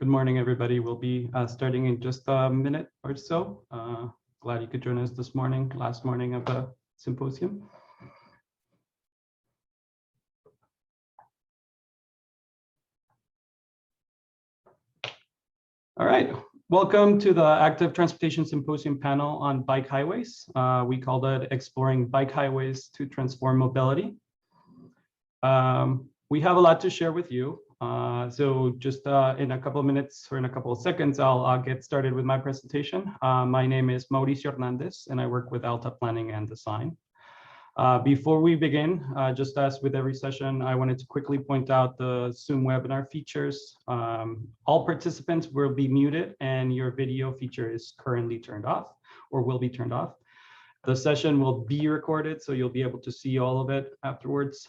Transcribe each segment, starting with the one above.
Good morning, everybody. We'll be starting in just a minute or so. Glad you could join us this morning, last morning of the symposium. All right, welcome to the Active Transportation Symposium panel on bike highways. We called it Exploring Bike Highways to Transform Mobility. We have a lot to share with you. So just in a couple of minutes or in a couple of seconds, I'll get started with my presentation. My name is Mauricio Hernandez, and I work with Alta Planning and Design. Before we begin, just as with every session, I wanted to quickly point out the Zoom webinar features. All participants will be muted and your video feature is currently turned off or will be turned off. The session will be recorded, so you'll be able to see all of it afterwards.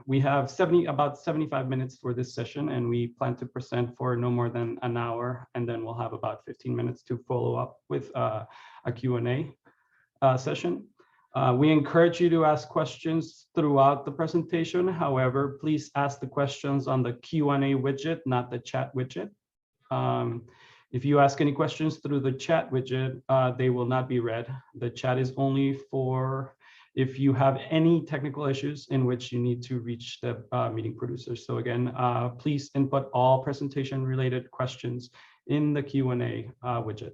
We have about 75 minutes for this session, and we plan to present for no more than an hour, and then we'll have about 15 minutes to follow up with a Q&A session. We encourage you to ask questions throughout the presentation. However, please ask the questions on the Q&A widget, not the chat widget. If you ask any questions through the chat widget, they will not be read. The chat is only for if you have any technical issues in which you need to reach the meeting producers. So again, please input all presentation related questions in the Q&A widget.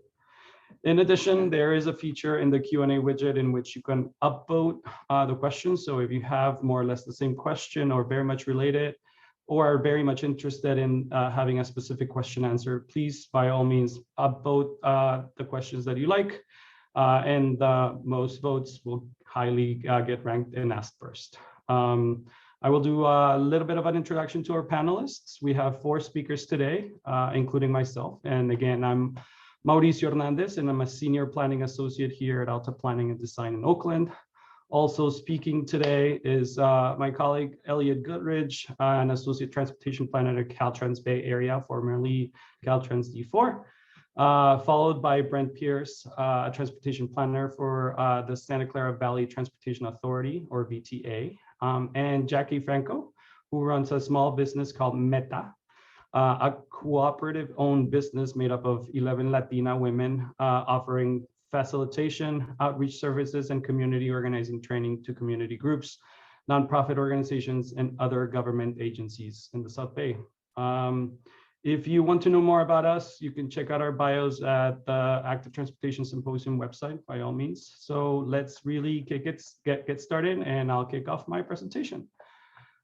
In addition, there is a feature in the Q&A widget in which you can upvote the questions. So if you have more or less the same question or very much related, or are very much interested in having a specific question answered, please, by all means, upvote the questions that you like, and most votes will highly get ranked and asked first. I will do a little bit of an introduction to our panelists. We have 4 speakers today, including myself. And again, I'm Mauricio Hernandez, and I'm a Senior Planning Associate here at Alta Planning and Design in Oakland. Also speaking today is my colleague, Elliot Goodrich, an Associate Transportation Planner at Caltrans Bay Area, formerly Caltrans D4, followed by Brent Pearse, a Transportation Planner for the Santa Clara Valley Transportation Authority, or VTA, and Jacky Franco, who runs a small business called Meta, a cooperative-owned business made up of 11 Latina women offering facilitation, outreach services, and community organizing training to community groups, nonprofit organizations, and other government agencies in the South Bay. If you want to know more about us, you can check out our bios at the Active Transportation Symposium website, by all means. So let's really get started, and I'll kick off my presentation.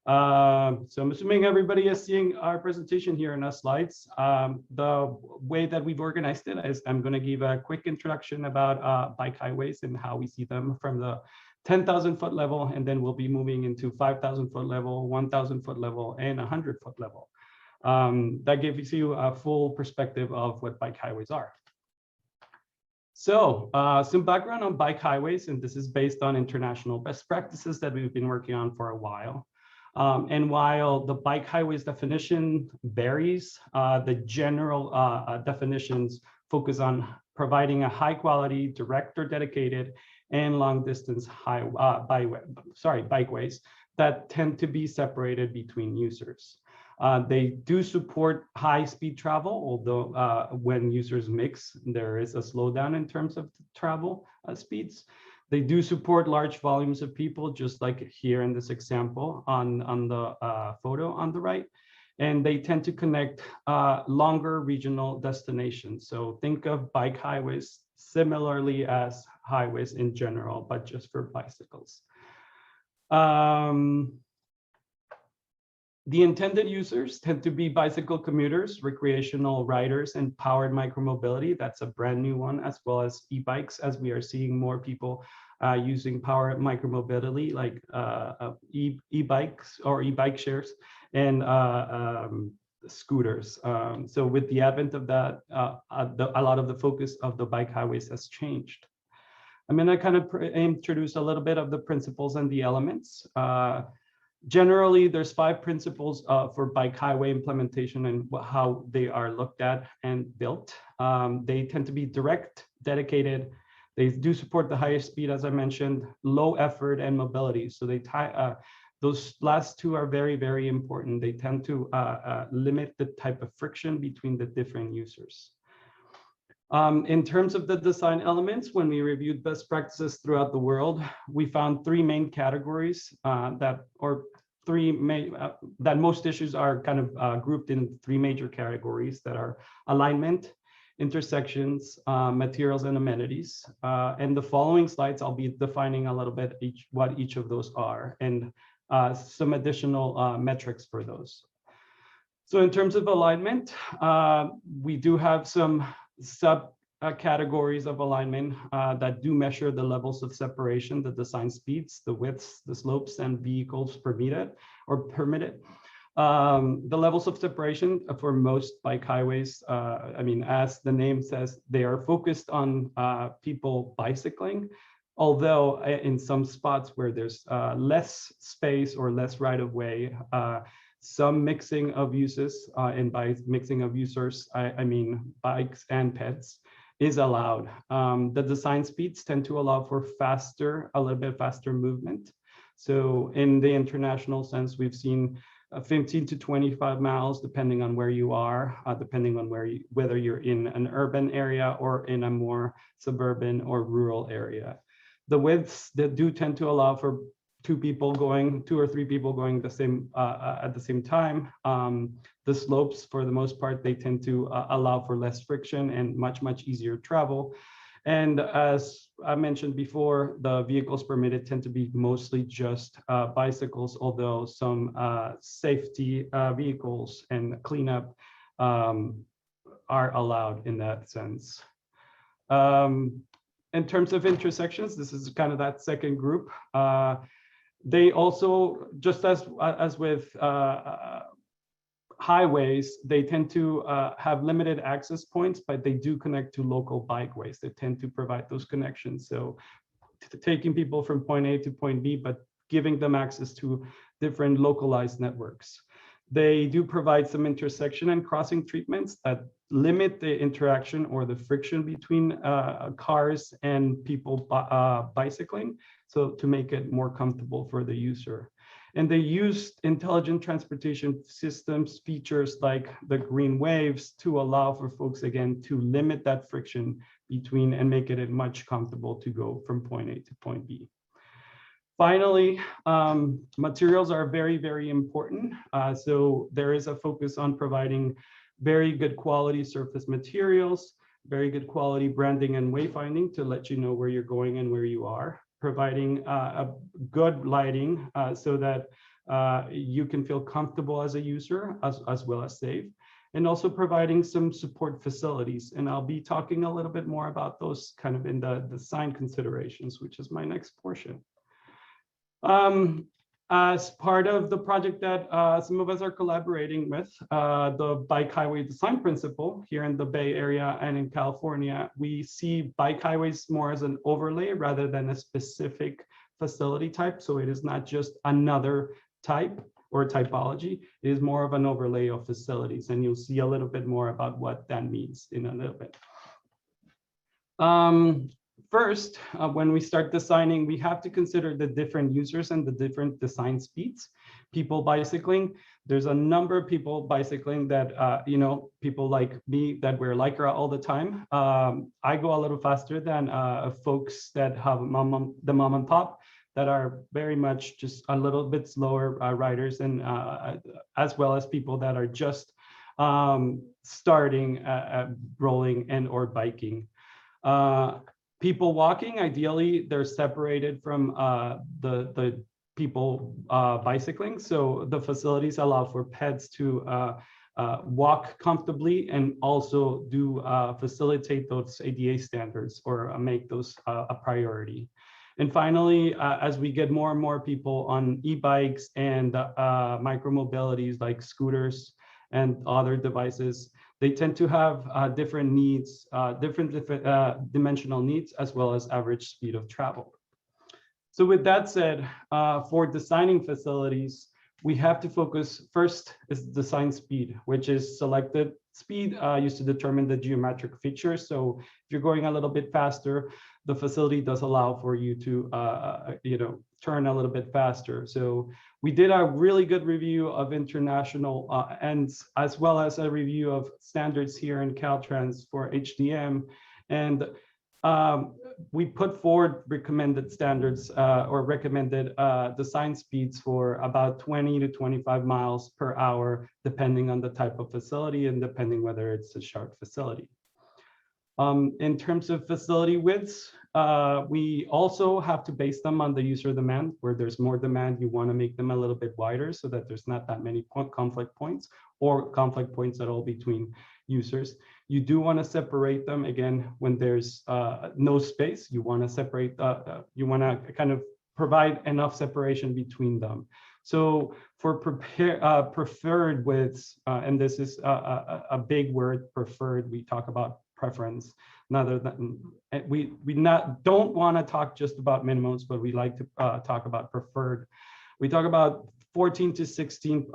So I'm assuming everybody is seeing our presentation here in our slides. The way that we've organized it is I'm going to give a quick introduction about bike highways and how we see them from the 10,000 foot level, and then we'll be moving into 5,000 foot level, 1,000 foot level, and 100 foot level. That gives you a full perspective of what bike highways are. So some background on bike highways, and this is based on international best practices that we've been working on for a while. And while the bike highways definition varies, the general definitions focus on providing a high quality, direct or dedicated, and long distance bikeways that tend to be separated between users. They do support high speed travel, although when users mix, there is a slowdown in terms of travel speeds. They do support large volumes of people, just like here in this example on the photo on the right. And they tend to connect longer regional destinations. So think of bike highways similarly as highways in general, but just for bicycles. The intended users tend to be bicycle commuters, recreational riders, and powered micromobility. That's a brand new one, as well as e-bikes, as we are seeing more people using powered micromobility, like e-bikes or e-bike shares and scooters. So with the advent of that, a lot of the focus of the bike highways has changed. I'm going to kind of introduce a little bit of the principles and the elements. Generally, there's 5 principles for bike highway implementation and how they are looked at and built. They tend to be direct, dedicated. They do support the highest speed, as I mentioned, low effort and mobility. So they Those last two are very, very important. They tend to limit the type of friction between the different users. In terms of the design elements, when we reviewed best practices throughout the world, we found three main categories that most issues are kind of grouped in three major categories that are alignment, intersections, materials, and amenities. In the following slides, I'll be defining a little bit what each of those are and some additional metrics for those. So in terms of alignment, we do have some categories of alignment that do measure the levels of separation, the design speeds, the widths, the slopes, and vehicles permitted. The levels of separation for most bike highways, I mean, as the name says, they are focused on people bicycling, although in some spots where there's less space or less right-of-way, some mixing of uses, and by mixing of users, I mean bikes and pets, is allowed. The design speeds tend to allow for a little bit faster movement. So in the international sense, we've seen 15 to 25 miles, depending on where you are, depending on whether you're in an urban area or in a more suburban or rural area. The widths that do tend to allow for two or three people going at the same time. The slopes, for the most part, they tend to allow for less friction and much easier travel. And as I mentioned before, the vehicles permitted tend to be mostly just bicycles, although some safety vehicles and cleanup are allowed in that sense. In terms of intersections, this is kind of that second group. They also, just as with highways, they tend to have limited access points, but they do connect to local bikeways that tend to provide those connections. So taking people from point A to point B, but giving them access to different localized networks. They do provide some intersection and crossing treatments that limit the interaction or the friction between cars and people bicycling, so to make it more comfortable for the user. And they used intelligent transportation systems features like the green waves to allow for folks, again, to limit that friction between and make it much comfortable to go from point A to point B. Finally, materials are very, very important. So there is a focus on providing very good quality surface materials, very good quality branding and wayfinding to let you know where you're going and where you are, providing a good lighting so that you can feel comfortable as a user as well as safe, and also providing some support facilities. And I'll be talking a little bit more about those kind of in the design considerations, which is my next portion. As part of the project that some of us are collaborating with, the Bike Highway Design Principle here in the Bay Area and in California, we see bike highways more as an overlay rather than a specific facility type. So it is not just another type or typology, it is more of an overlay of facilities. And you'll see a little bit more about what that means in a little bit. First, when we start designing, we have to consider the different users and the different design speeds. People bicycling, there's a number of people bicycling that, people like me that wear Lycra all the time. I go a little faster than folks that have the mom and pop that are very much just a little bit slower riders, and as well as people that are just starting rolling and or biking. People walking, ideally, they're separated from the people bicycling. So the facilities allow for pets to walk comfortably and also do facilitate those ADA standards or make those a priority. And finally, as we get more and more people on e-bikes and micromobilities like scooters and other devices, they tend to have different needs, different dimensional needs, as well as average speed of travel. So with that said, for designing facilities, we have to focus first is design speed, which is selected speed used to determine the geometric features. So if you're going a little bit faster, the facility does allow for you to turn a little bit faster. So we did a really good review of international ends, as well as a review of standards here in Caltrans for HDM. And we put forward recommended standards or recommended design speeds for about 20 to 25 miles per hour, depending on the type of facility and depending whether it's a short facility. In terms of facility widths, we also have to base them on the user demand. Where there's more demand, you want to make them a little bit wider so that there's not that many conflict points or conflict points at all between users. You do want to separate them again when there's no space. You want to separate, you want to kind of provide enough separation between them. So for preferred widths, and this is a big word, preferred, we talk about preference. We don't want to talk just about minimums, but we like to talk about preferred. We talk about 14 to 16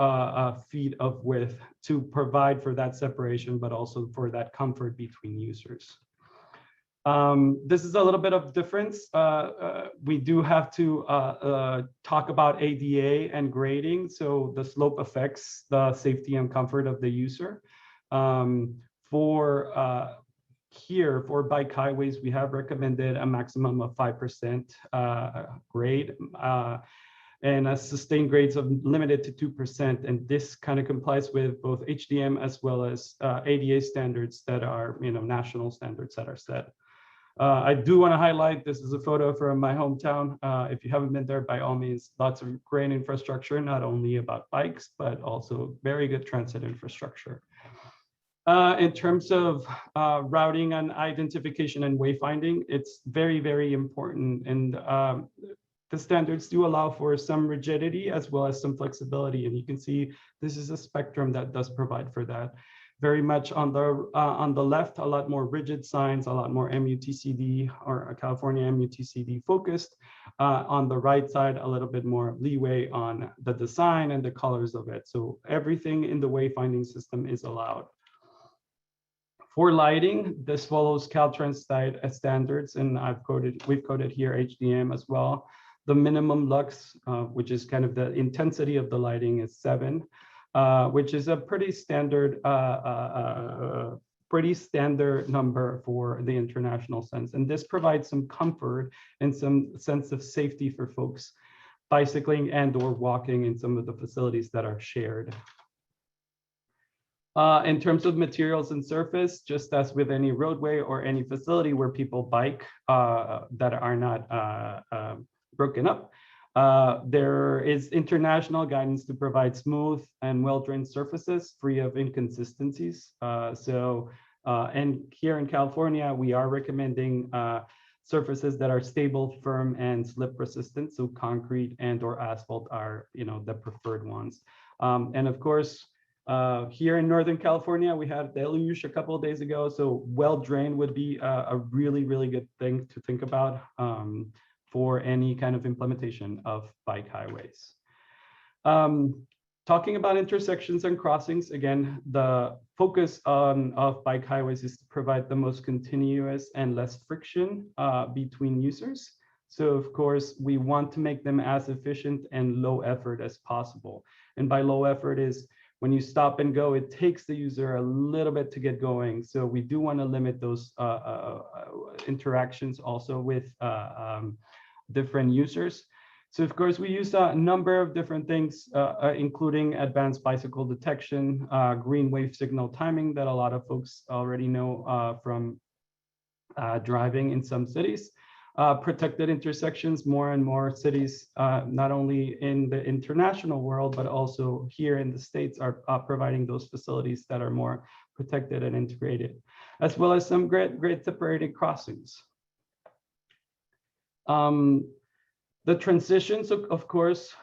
feet of width to provide for that separation, but also for that comfort between users. This is a little bit of difference. We do have to talk about ADA and grading. So the slope affects the safety and comfort of the user. Here for bike highways, we have recommended a maximum of 5% grade. And a sustained grades of limited to 2%. And this kind of complies with both HDM as well as ADA standards that are, national standards that are set. I do want to highlight, this is a photo from my hometown. If you haven't been there, by all means, lots of great infrastructure, not only about bikes, but also very good transit infrastructure. In terms of routing and identification and wayfinding, it's very, very important. And the standards do allow for some rigidity as well as some flexibility. And you can see this is a spectrum that does provide for that. Very much on the left, a lot more rigid signs, a lot more MUTCD or California MUTCD focused. On the right side, a little bit more leeway on the design and the colors of it. So everything in the wayfinding system is allowed. For lighting, this follows Caltrans standards, and we've coded here HDM as well. The minimum lux, which is kind of the intensity of the lighting, is 7, which is a pretty standard number for the international sense. And this provides some comfort and some sense of safety for folks bicycling and or walking in some of the facilities that are shared. In terms of materials and surface, just as with any roadway or any facility where people bike that are not broken up, there is international guidance to provide smooth and well-drained surfaces free of inconsistencies. And here in California, we are recommending surfaces that are stable, firm, and slip resistant. So concrete and or asphalt are, the preferred ones. And of course, here in Northern California, we had deluge a couple of days ago. So well-drained would be a really, really good thing to think about for any kind of implementation of bike highways. Talking about intersections and crossings, again, the focus of bike highways is to provide the most continuous and less friction between users. So of course, we want to make them as efficient and low effort as possible. And by low effort is when you stop and go, it takes the user a little bit to get going. So we do want to limit those interactions also with different users. So of course, we use a number of different things, including advanced bicycle detection, green wave signal timing that a lot of folks already know from driving in some cities. Protected intersections, more and more cities, not only in the international world, but also here in the States are providing those facilities that are more protected and integrated, as well as some great separated crossings. The transitions, of course,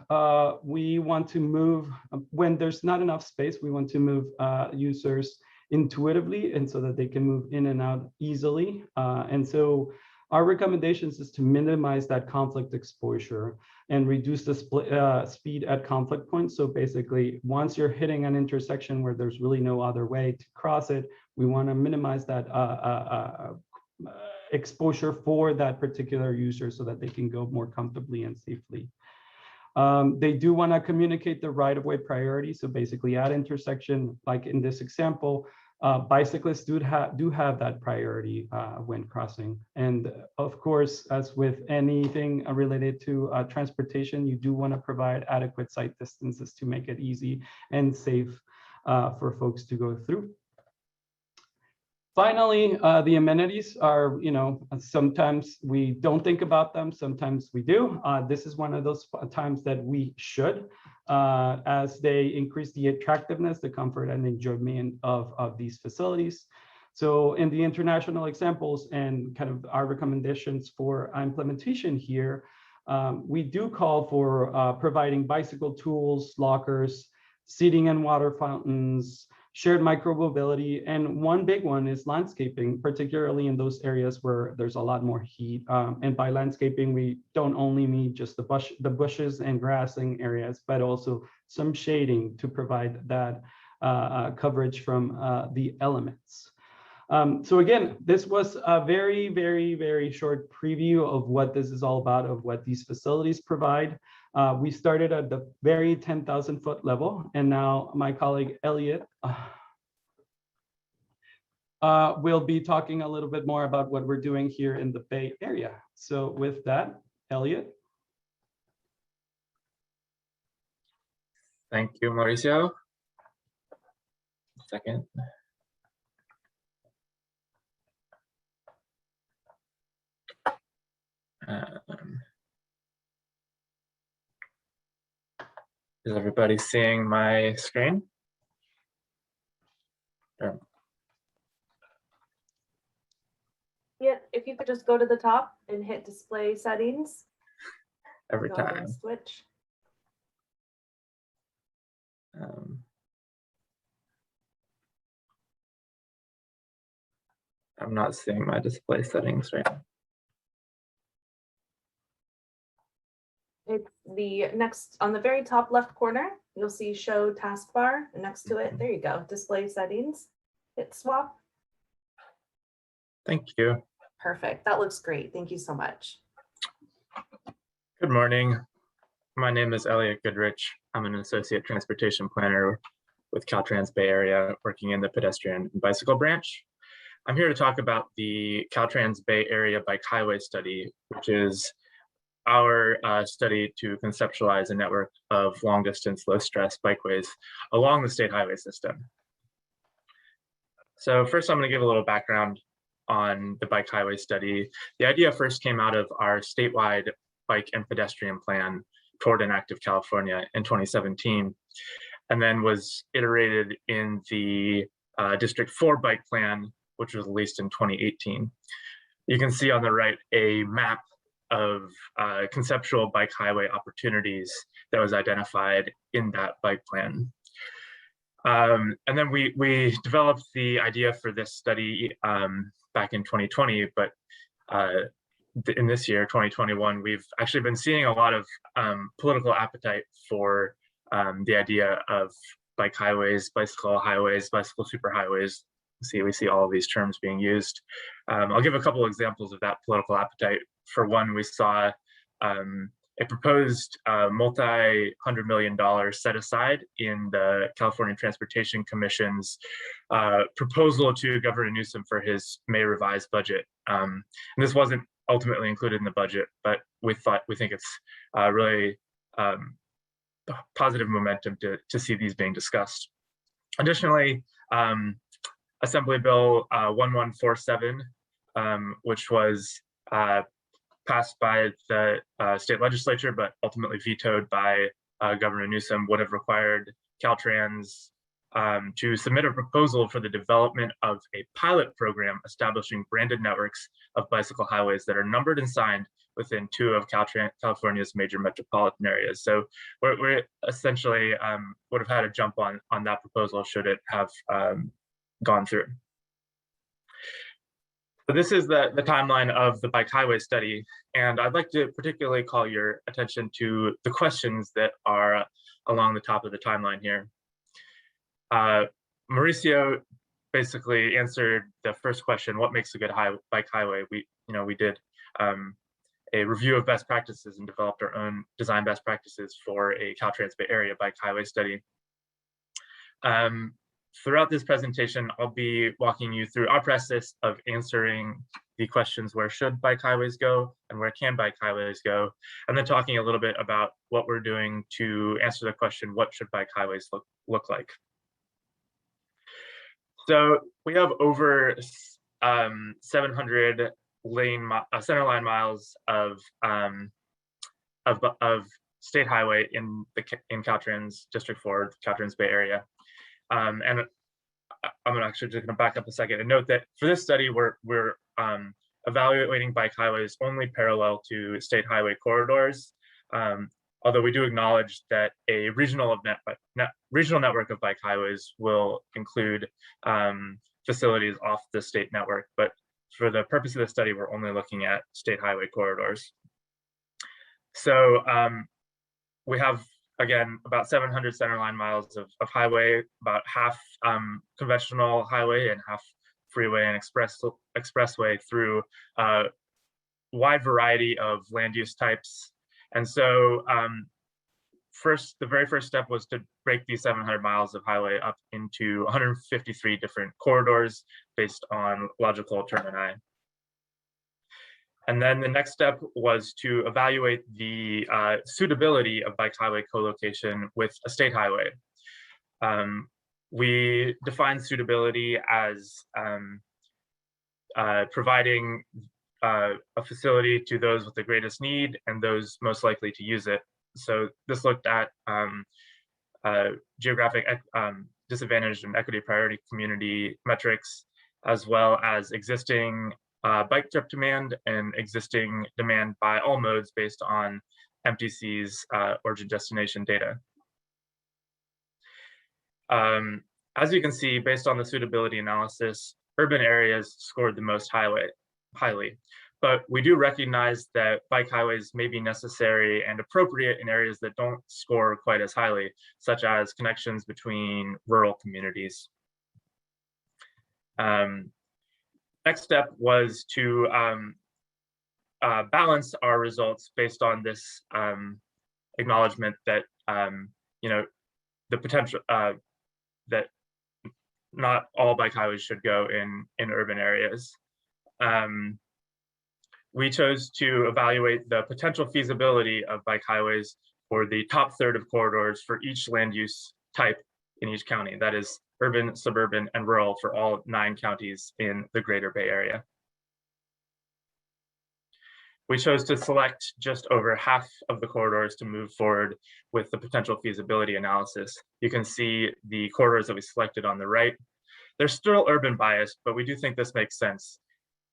we want to move, when there's not enough space, we want to move users intuitively and so that they can move in and out easily. And so our recommendations is to minimize that conflict exposure and reduce the speed at conflict points. So basically, once you're hitting an intersection where there's really no other way to cross it, we want to minimize that exposure for that particular user so that they can go more comfortably and safely. They do want to communicate the right-of-way priority. So basically at intersection, like in this example, bicyclists do have that priority when crossing. And of course, as with anything related to transportation, you do want to provide adequate sight distances to make it easy and safe for folks to go through. Finally, the amenities are, sometimes we don't think about them, sometimes we do. This is one of those times that we should, as they increase the attractiveness, the comfort, and enjoyment of these facilities. So in the international examples and kind of our recommendations for implementation here, we do call for providing bicycle tools, lockers, seating and water fountains, shared micromobility, and one big one is landscaping, particularly in those areas where there's a lot more heat. And by landscaping, we don't only mean just the bushes and grassing areas, but also some shading to provide that coverage from the elements. So again, this was a very, very, very short preview of what this is all about, of what these facilities provide. We started at the very 10,000-foot level, and now my colleague Elliot will be talking a little bit more about what we're doing here in the Bay Area. So with that, Elliot. Thank you, Mauricio. Second. Is everybody seeing my screen? Sure. Yeah, if you could just go to the top and hit display settings. Every time. Switch. I'm not seeing my display settings right now. It's the next, on the very top left corner, you'll see show taskbar. Next to it, there you go, display settings. Hit swap. Thank you. Perfect, that looks great. Thank you so much. Good morning. My name is Elliot Goodrich. I'm an associate transportation planner with Caltrans Bay Area, working in the pedestrian and bicycle branch. I'm here to talk about the Caltrans Bay Area Bike Highway Study, which is our study to conceptualize a network of long-distance, low-stress bikeways along the state highway system. So first, I'm going to give a little background on the Bike Highway Study. The idea first came out of our statewide bike and pedestrian plan toward an active California in 2017, and then was iterated in the District 4 bike plan, which was released in 2018. You can see on the right a map of conceptual bike highway opportunities that was identified in that bike plan. And then we developed the idea for this study back in 2020, but in this year, 2021, we've actually been seeing a lot of political appetite for the idea of bike highways, bicycle superhighways. We see all of these terms being used. I'll give a couple examples of that political appetite. For one, we saw a proposed multi-$100 million set aside in the California Transportation Commission's proposal to Governor Newsom for his May revised budget. And this wasn't ultimately included in the budget, but we think it's really positive momentum to see these being discussed. Additionally, Assembly Bill 1147, which was passed by the state legislature, but ultimately vetoed by Governor Newsom, would have required Caltrans to submit a proposal for the development of a pilot program establishing branded networks of bicycle highways that are numbered and signed within 2 of California's major metropolitan areas. So we're essentially would have had a jump on that proposal should it have gone through. So this is the timeline of the bike highway study, and I'd like to particularly call your attention to the questions that are along the top of the timeline here. Mauricio basically answered the first question, what makes a good bike highway? We did a review of best practices and developed our own design best practices for a Caltrans Bay Area bike highway study. Throughout this presentation, I'll be walking you through our process of answering the questions, where should bike highways go and where can bike highways go? And then talking a little bit about what we're doing to answer the question, what should bike highways look like? So we have over 700 centerline miles of state highway in Caltrans District 4, Caltrans Bay Area. And I'm actually just going to back up a second and note that for this study, we're evaluating bike highways only parallel to state highway corridors. Although we do acknowledge that a regional network of bike highways will include facilities off the state network, but for the purpose of the study, we're only looking at state highway corridors. So we have, again, about 700 centerline miles of highway, about half conventional highway and half freeway and expressway through a wide variety of land use types. And so the very first step was to break these 700 miles of highway up into 153 different corridors based on logical termini. And then the next step was to evaluate the suitability of bike highway co-location with a state highway. We define suitability as providing a facility to those with the greatest need and those most likely to use it. So this looked at geographic disadvantaged and equity priority community metrics, as well as existing bike trip demand and existing demand by all modes based on MTC's origin destination data. As you can see, based on the suitability analysis, urban areas scored the most highly, but we do recognize that bike highways may be necessary and appropriate in areas that don't score quite as highly, such as connections between rural communities. Next step was to balance our results based on this acknowledgement that the potential that not all bike highways should go in urban areas. We chose to evaluate the potential feasibility of bike highways for the top third of corridors for each land use type in each county. That is urban, suburban, and rural for all 9 counties in the Greater Bay Area. We chose to select just over half of the corridors to move forward with the potential feasibility analysis. You can see the corridors that we selected on the right. They're still urban biased, but we do think this makes sense.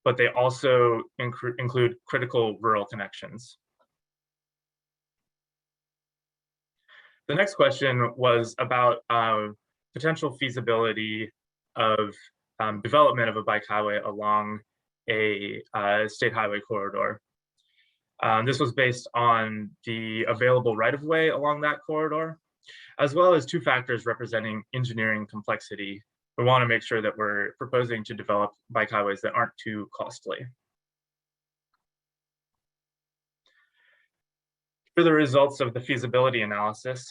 But they also include critical rural connections. The next question was about potential feasibility of development of a bike highway along a state highway corridor. This was based on the available right-of-way along that corridor, as well as 2 factors representing engineering complexity. We want to make sure that we're proposing to develop bike highways that aren't too costly. For the results of the feasibility analysis,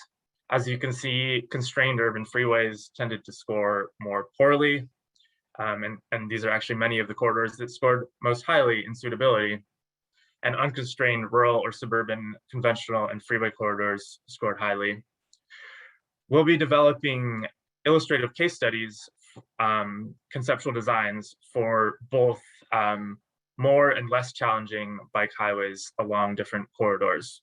as you can see, constrained urban freeways tended to score more poorly. And these are actually many of the corridors that scored most highly in suitability. And unconstrained rural or suburban conventional and freeway corridors scored highly. We'll be developing illustrative case studies, conceptual designs for both more and less challenging bike highways along different corridors.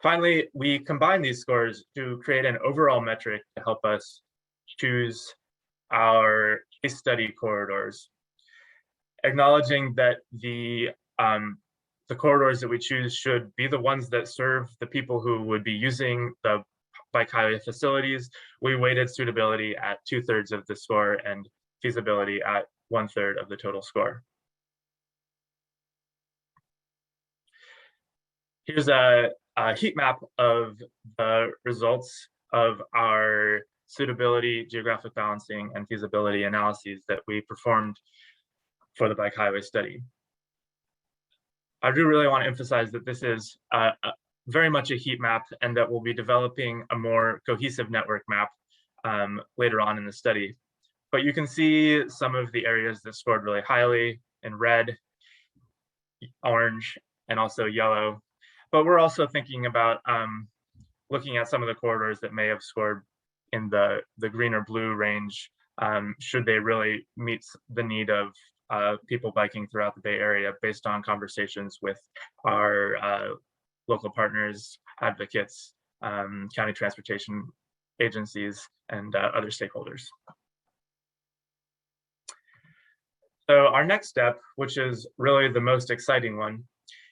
Finally, we combine these scores to create an overall metric to help us choose our case study corridors, acknowledging that the corridors that we choose should be the ones that serve the people who would be using the bike highway facilities. We weighted suitability at 2/3 of the score and feasibility at 1/3 of the total score. Here's a heat map of the results of our suitability, geographic balancing, and feasibility analyses that we performed for the bike highway study. I do really want to emphasize that this is very much a heat map, and that we'll be developing a more cohesive network map later on in the study. But you can see some of the areas that scored really highly in red, orange, and also yellow. But we're also thinking about looking at some of the corridors that may have scored in the green or blue range, should they really meet the need of people biking throughout the Bay Area, based on conversations with our local partners, advocates, county transportation agencies, and other stakeholders. So our next step, which is really the most exciting one,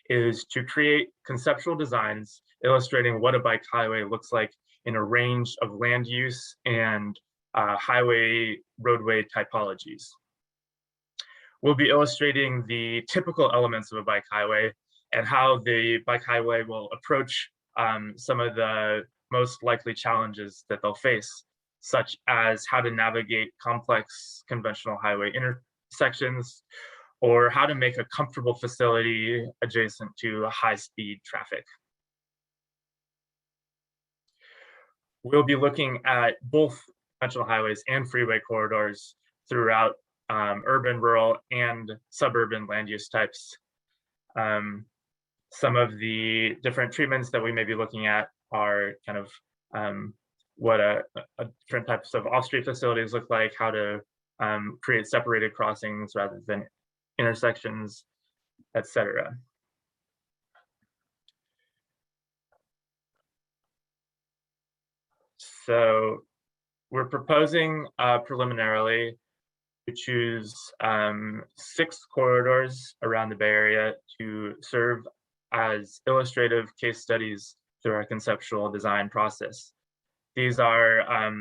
is to create conceptual designs illustrating what a bike highway looks like in a range of land use and highway roadway typologies. We'll be illustrating the typical elements of a bike highway and how the bike highway will approach some of the most likely challenges that they'll face, such as how to navigate complex conventional highway intersections, or how to make a comfortable facility adjacent to high-speed traffic. We'll be looking at both conventional highways and freeway corridors throughout urban, rural, and suburban land use types. Some of the different treatments that we may be looking at are kind of what different types of off-street facilities look like, how to create separated crossings rather than intersections, etc. So we're proposing preliminarily to choose 6 corridors around the Bay Area to serve as illustrative case studies through our conceptual design process. These are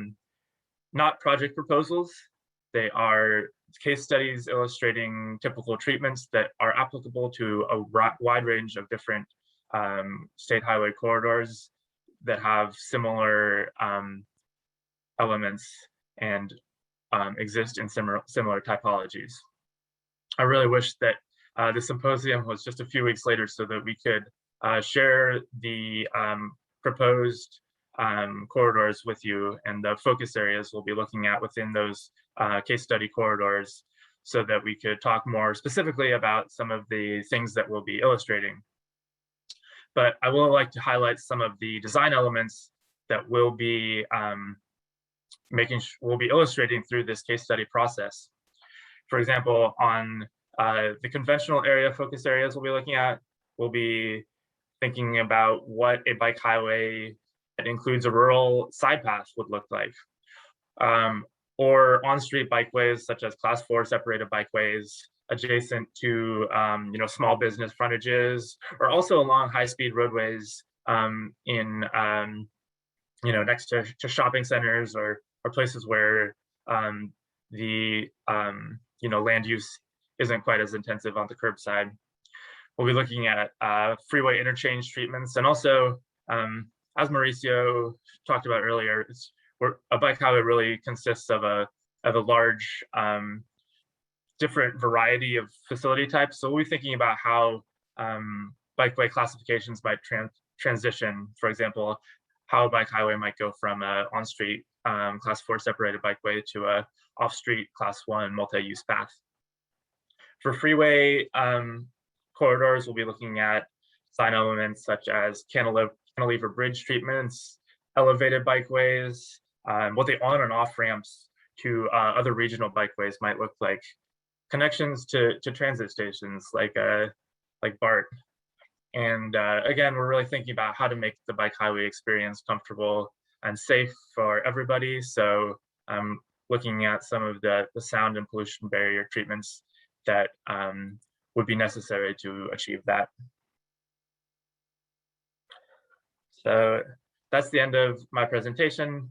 not project proposals. They are case studies illustrating typical treatments that are applicable to a wide range of different state highway corridors that have similar elements and exist in similar typologies. I really wish that the symposium was just a few weeks later so that we could share the proposed corridors with you and the focus areas we'll be looking at within those case study corridors, so that we could talk more specifically about some of the things that we'll be illustrating. But I will like to highlight some of the design elements that we'll be illustrating through this case study process. For example, on the conventional area focus areas we'll be looking at, we'll be thinking about what a bike highway that includes a rural side path would look like, or on-street bikeways such as Class 4 separated bikeways adjacent to small business frontages, or also along high-speed roadways in next to shopping centers or places where the land use isn't quite as intensive on the curbside. We'll be looking at freeway interchange treatments, and also, as Mauricio talked about earlier, a bike highway really consists of a large different variety of facility types. So we'll be thinking about how bikeway classifications might transition. For example, how a bike highway might go from an on-street Class 4 separated bikeway to a off-street Class 1 multi-use path. For freeway corridors, we'll be looking at design elements such as cantilever bridge treatments, elevated bikeways, what the on and off ramps to other regional bikeways might look like, connections to transit stations like BART. And again, we're really thinking about how to make the bike highway experience comfortable and safe for everybody. So looking at some of the sound and pollution barrier treatments that would be necessary to achieve that. So that's the end of my presentation.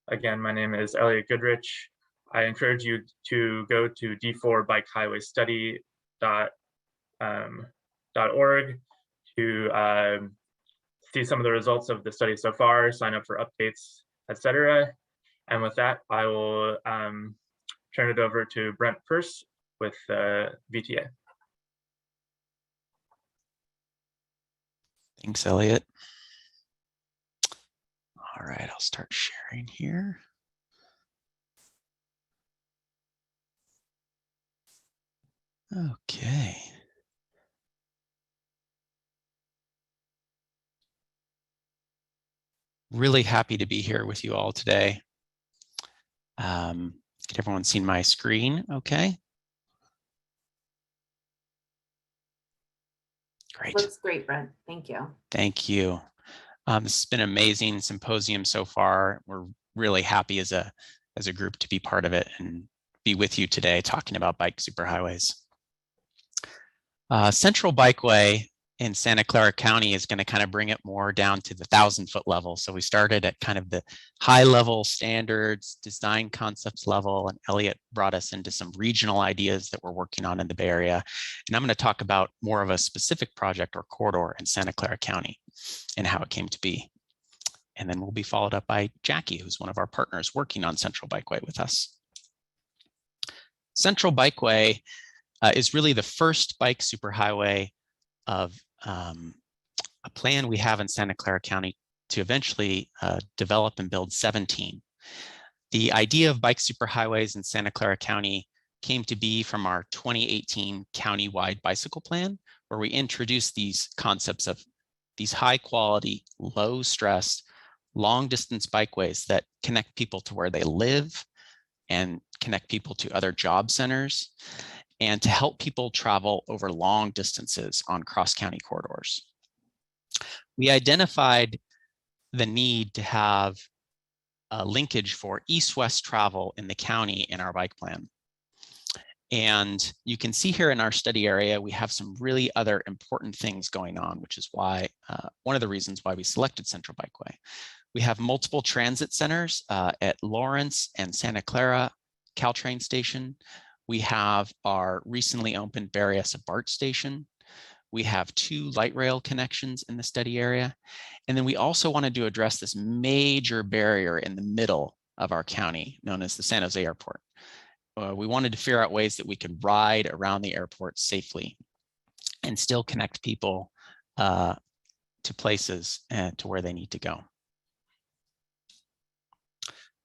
Again, my name is Elliot Goodrich. I encourage you to go to d4bikehighwaystudy.org to see some of the results of the study so far, sign up for updates, etc. And with that, I will turn it over to Brent Pearse with VTA. Thanks, Elliot. All right, I'll start sharing here. Okay. Really happy to be here with you all today. Get everyone seen my screen? Okay. Great. Looks great, Brent. Thank you. Thank you. This has been an amazing symposium so far. We're really happy as a group to be part of it and be with you today talking about bike superhighways. Central Bikeway in Santa Clara County is going to kind of bring it more down to the 1,000-foot level. So we started at kind of the high level standards, design concepts level, and Elliot brought us into some regional ideas that we're working on in the Bay Area. And I'm going to talk about more of a specific project or corridor in Santa Clara County and how it came to be. And then we'll be followed up by Jacky, who's one of our partners working on Central Bikeway with us. Central Bikeway is really the first bike superhighway of a plan we have in Santa Clara County to eventually develop and build 17. The idea of bike superhighways in Santa Clara County came to be from our 2018 county-wide bicycle plan, where we introduced these concepts of these high quality, low stress, long distance bikeways that connect people to where they live and connect people to other job centers, and to help people travel over long distances on cross-county corridors. We identified the need to have a linkage for east-west travel in the county in our bike plan. And you can see here in our study area, we have some really other important things going on, which is why one of the reasons why we selected Central Bikeway. We have multiple transit centers at Lawrence and Santa Clara Caltrain station. We have our recently opened Berryessa BART station. We have 2 light rail connections in the study area. And then we also wanted to address this major barrier in the middle of our county, known as the San Jose Airport. We wanted to figure out ways that we could ride around the airport safely and still connect people to places and to where they need to go.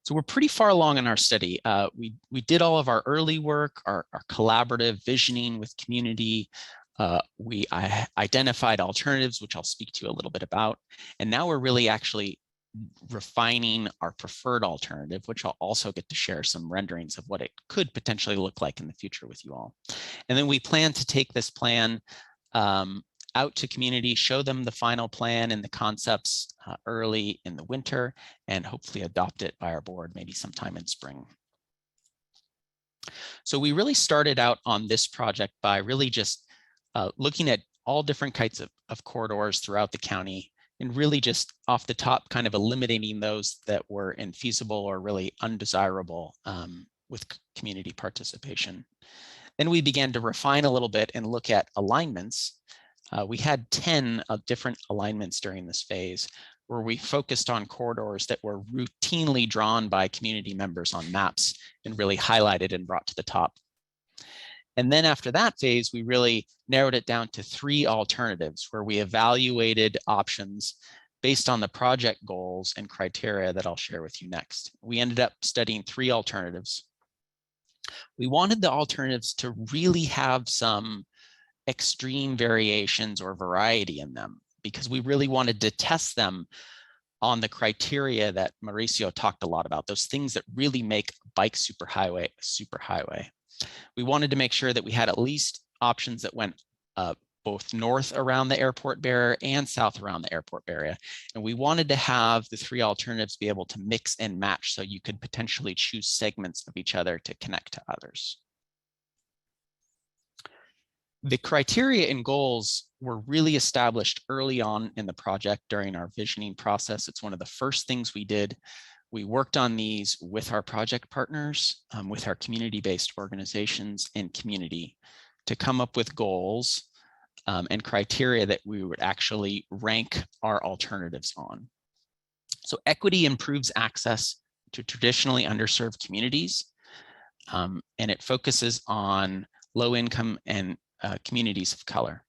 So we're pretty far along in our study. We did all of our early work, our collaborative visioning with community. We identified alternatives, which I'll speak to a little bit about. And now we're really actually refining our preferred alternative, which I'll also get to share some renderings of what it could potentially look like in the future with you all. And then we plan to take this plan out to community, show them the final plan and the concepts early in the winter, and hopefully adopt it by our board maybe sometime in spring. So we really started out on this project by really just looking at all different kinds of corridors throughout the county, and really just off the top kind of eliminating those that were infeasible or really undesirable with community participation. Then we began to refine a little bit and look at alignments. We had 10 different alignments during this phase, where we focused on corridors that were routinely drawn by community members on maps and really highlighted and brought to the top. And then after that phase, we really narrowed it down to 3 alternatives, where we evaluated options based on the project goals and criteria that I'll share with you next. We ended up studying 3 alternatives. We wanted the alternatives to really have some extreme variations or variety in them, because we really wanted to test them on the criteria that Mauricio talked a lot about, those things that really make bike superhighway a superhighway. We wanted to make sure that we had at least options that went both north around the airport barrier and south around the airport barrier. And we wanted to have the 3 alternatives be able to mix and match, so you could potentially choose segments of each other to connect to others. The criteria and goals were really established early on in the project during our visioning process. It's one of the first things we did. We worked on these with our project partners, with our community-based organizations and community to come up with goals and criteria that we would actually rank our alternatives on. So equity improves access to traditionally underserved communities, and it focuses on low income and communities of color.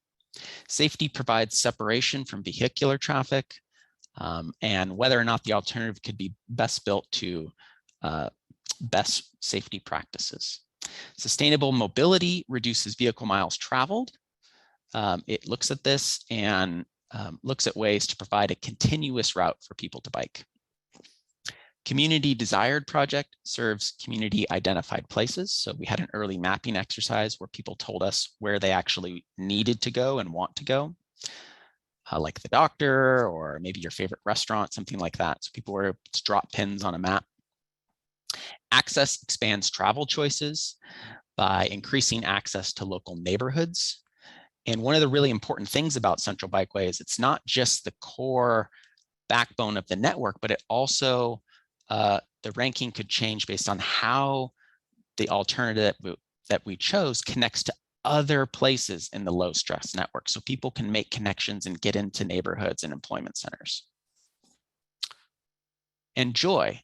Safety provides separation from vehicular traffic, and whether or not the alternative could be best built to best safety practices. Sustainable mobility reduces vehicle miles traveled. It looks at this and looks at ways to provide a continuous route for people to bike. Community desired project serves community identified places. So we had an early mapping exercise where people told us where they actually needed to go and want to go, like the doctor or maybe your favorite restaurant, something like that. So people were able to drop pins on a map. Access expands travel choices by increasing access to local neighborhoods. And one of the really important things about Central Bikeway is it's not just the core backbone of the network, but it also, the ranking could change based on how the alternative that we chose connects to other places in the low stress network. So people can make connections and get into neighborhoods and employment centers. And joy.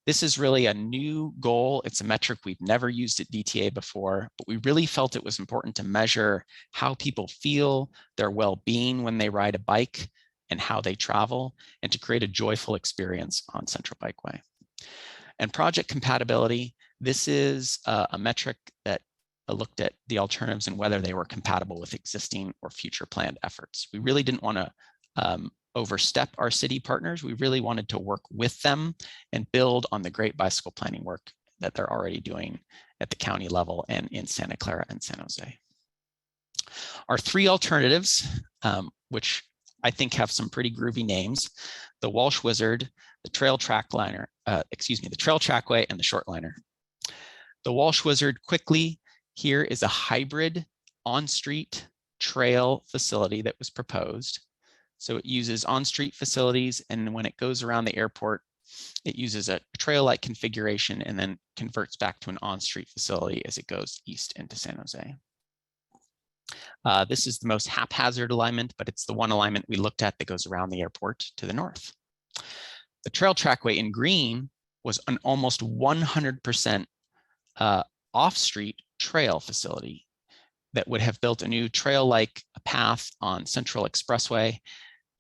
This is really a new goal. It's a metric we've never used at DTA before, but we really felt it was important to measure how people feel, their well-being when they ride a bike, and how they travel, and to create a joyful experience on Central Bikeway. And project compatibility, this is a metric that looked at the alternatives and whether they were compatible with existing or future planned efforts. We really didn't want to overstep our city partners. We really wanted to work with them and build on the great bicycle planning work that they're already doing at the county level and in Santa Clara and San Jose. Our three alternatives, which I think have some pretty groovy names: the Walsh Wizard, the Trail Trackway, and the Shortliner. The Walsh Wizard, quickly, here is a hybrid on-street trail facility that was proposed. So it uses on-street facilities, and when it goes around the airport, it uses a trail-like configuration and then converts back to an on-street facility as it goes east into San Jose. This is the most haphazard alignment, but it's the one alignment we looked at that goes around the airport to the north. The Trail Trackway in green was an almost 100% off-street trail facility that would have built a new trail-like path on Central Expressway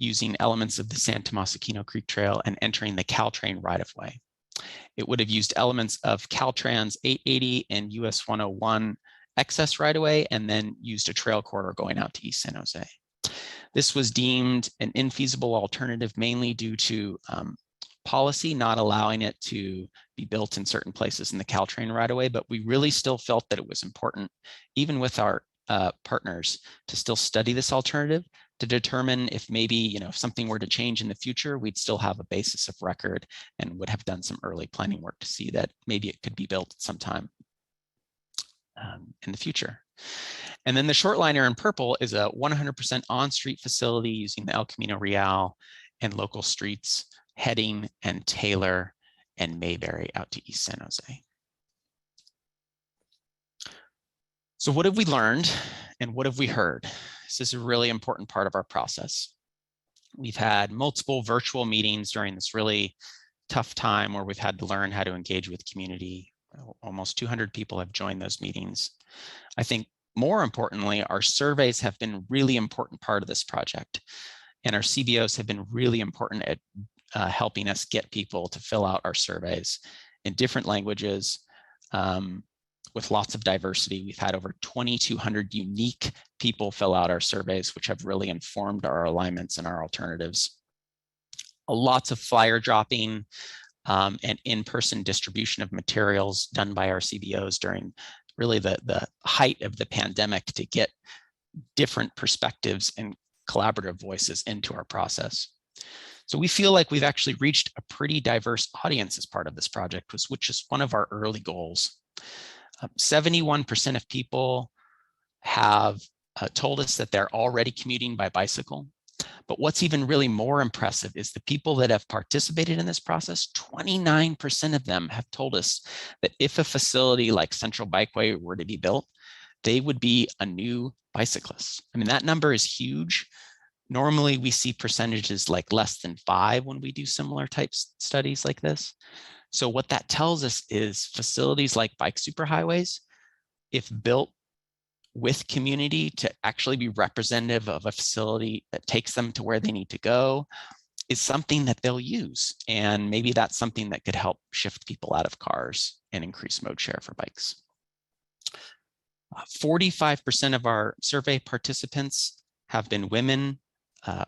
using elements of the San Tomas Aquino Creek Trail and entering the Caltrain right-of-way. It would have used elements of Caltrans 880 and US 101 excess right-of-way, and then used a trail corridor going out to East San Jose. This was deemed an infeasible alternative mainly due to policy not allowing it to be built in certain places in the Caltrain right-of-way, but we really still felt that it was important, even with our partners, to still study this alternative to determine if maybe, if something were to change in the future, we'd still have a basis of record and would have done some early planning work to see that maybe it could be built sometime in the future. And then the Shortliner in purple is a 100% on-street facility using the El Camino Real and local streets heading and Taylor and Mayberry out to East San Jose. So what have we learned and what have we heard? This is a really important part of our process. We've had multiple virtual meetings during this really tough time where we've had to learn how to engage with community. Almost 200 people have joined those meetings. I think more importantly, our surveys have been a really important part of this project. And our CBOs have been really important at helping us get people to fill out our surveys in different languages with lots of diversity. We've had over 2,200 unique people fill out our surveys, which have really informed our alignments and our alternatives. Lots of flyer dropping and in-person distribution of materials done by our CBOs during really the height of the pandemic to get different perspectives and collaborative voices into our process. So we feel like we've actually reached a pretty diverse audience as part of this project, which is one of our early goals. 71% of people have told us that they're already commuting by bicycle, But what's even really more impressive is the people that have participated in this process, 29% of them have told us that if a facility like Central Bikeway were to be built, they would be a new bicyclist. I mean, that number is huge. Normally we see percentages like less than 5 when we do similar type studies like this. So what that tells us is facilities like bike superhighways, if built with community to actually be representative of a facility that takes them to where they need to go, is something that they'll use. And maybe that's something that could help shift people out of cars and increase mode share for bikes. 45% of our survey participants have been women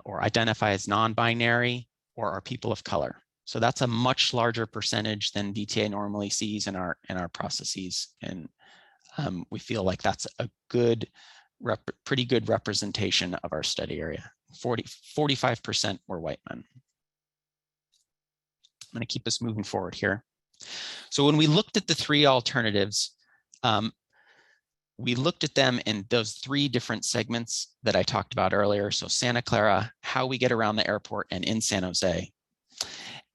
or identify as non-binary or are people of color. So that's a much larger percentage than DTA normally sees in our processes. And we feel like that's a good, pretty good representation of our study area. 45% were white men. I'm going to keep us moving forward here. So when we looked at the 3 alternatives, we looked at them in those 3 different segments that I talked about earlier. So Santa Clara, how we get around the airport, and in San Jose.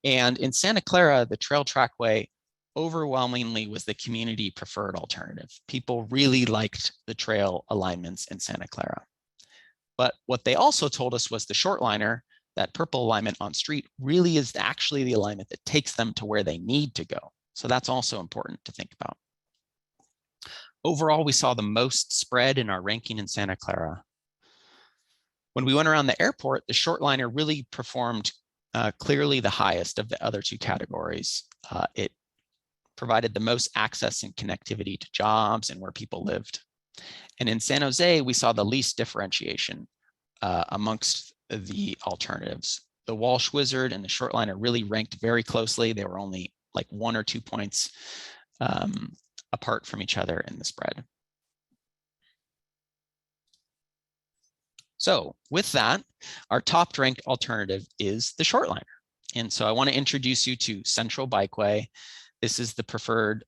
And in Santa Clara, the trail trackway overwhelmingly was the community preferred alternative. People really liked the trail alignments in Santa Clara. But what they also told us was the short liner, that purple alignment on street, really is actually the alignment that takes them to where they need to go. So that's also important to think about. Overall, we saw the most spread in our ranking in Santa Clara. When we went around the airport, the short liner really performed clearly the highest of the other 2 categories. It provided the most access and connectivity to jobs and where people lived. And in San Jose, we saw the least differentiation amongst the alternatives. The Walsh Wizard and the short liner really ranked very closely. They were only like 1 or 2 points apart from each other in the spread. So with that, our top ranked alternative is the short liner. And so I want to introduce you to Central Bikeway. This is the preferred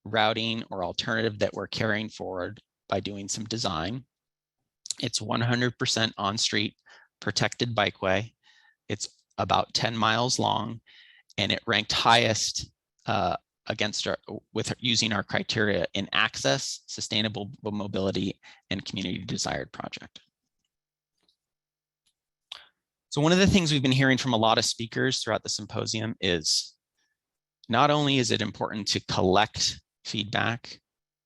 routing or alternative that we're carrying forward by doing some design. It's 100% on-street protected bikeway. It's about 10 miles long, and it ranked highest using our criteria in access, sustainable mobility, and community desired project. So one of the things we've been hearing from a lot of speakers throughout the symposium is not only is it important to collect feedback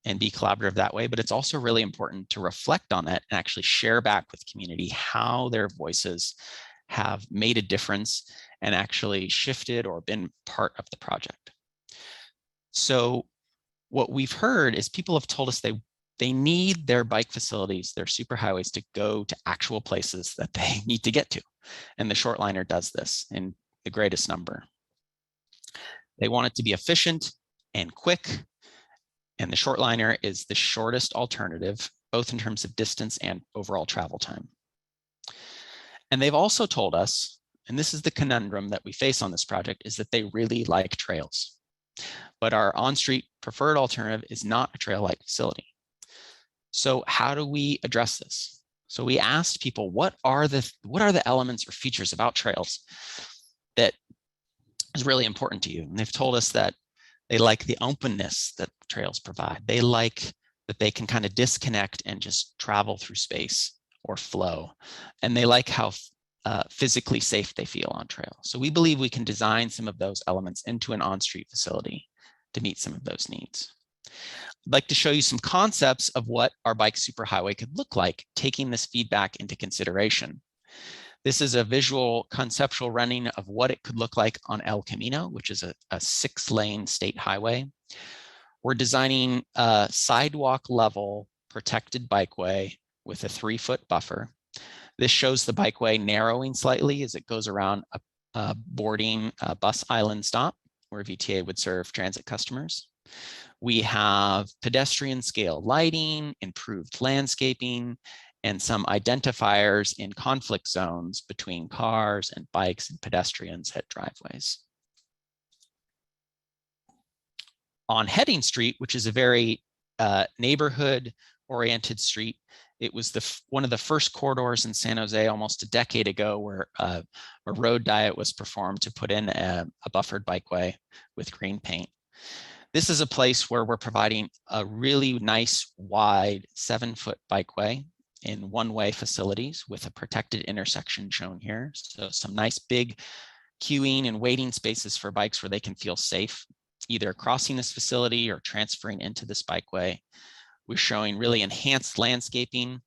and be collaborative that way, but it's also really important to reflect on that and actually share back with community how their voices have made a difference and actually shifted or been part of the project. So what we've heard is people have told us they need their bike facilities, their superhighways, to go to actual places that they need to get to. And the short liner does this in the greatest number. They want it to be efficient and quick. And the short liner is the shortest alternative, both in terms of distance and overall travel time. And they've also told us, and this is the conundrum that we face on this project, is that they really like trails. But our on-street preferred alternative is not a trail-like facility. So how do we address this? So we asked people, what are the elements or features about trails that is really important to you? And they've told us that they like the openness that trails provide. They like that they can kind of disconnect and just travel through space or flow. And they like how physically safe they feel on trail. So we believe we can design some of those elements into an on-street facility to meet some of those needs. I'd like to show you some concepts of what our bike superhighway could look like, taking this feedback into consideration. This is a visual conceptual running of what it could look like on El Camino, which is a 6-lane state highway. We're designing a sidewalk level protected bikeway with a 3-foot buffer. This shows the bikeway narrowing slightly as it goes around a boarding bus island stop where VTA would serve transit customers. We have pedestrian scale lighting, improved landscaping, and some identifiers in conflict zones between cars and bikes and pedestrians at driveways. On Heading Street, which is a very neighborhood-oriented street It was one of the first corridors in San Jose almost a decade ago where a road diet was performed to put in a buffered bikeway with green paint. This is a place where we're providing a really nice, wide 7-foot bikeway in one-way facilities with a protected intersection shown here. So some nice big queuing and waiting spaces for bikes where they can feel safe, either crossing this facility or transferring into this bikeway. We're showing really enhanced landscaping,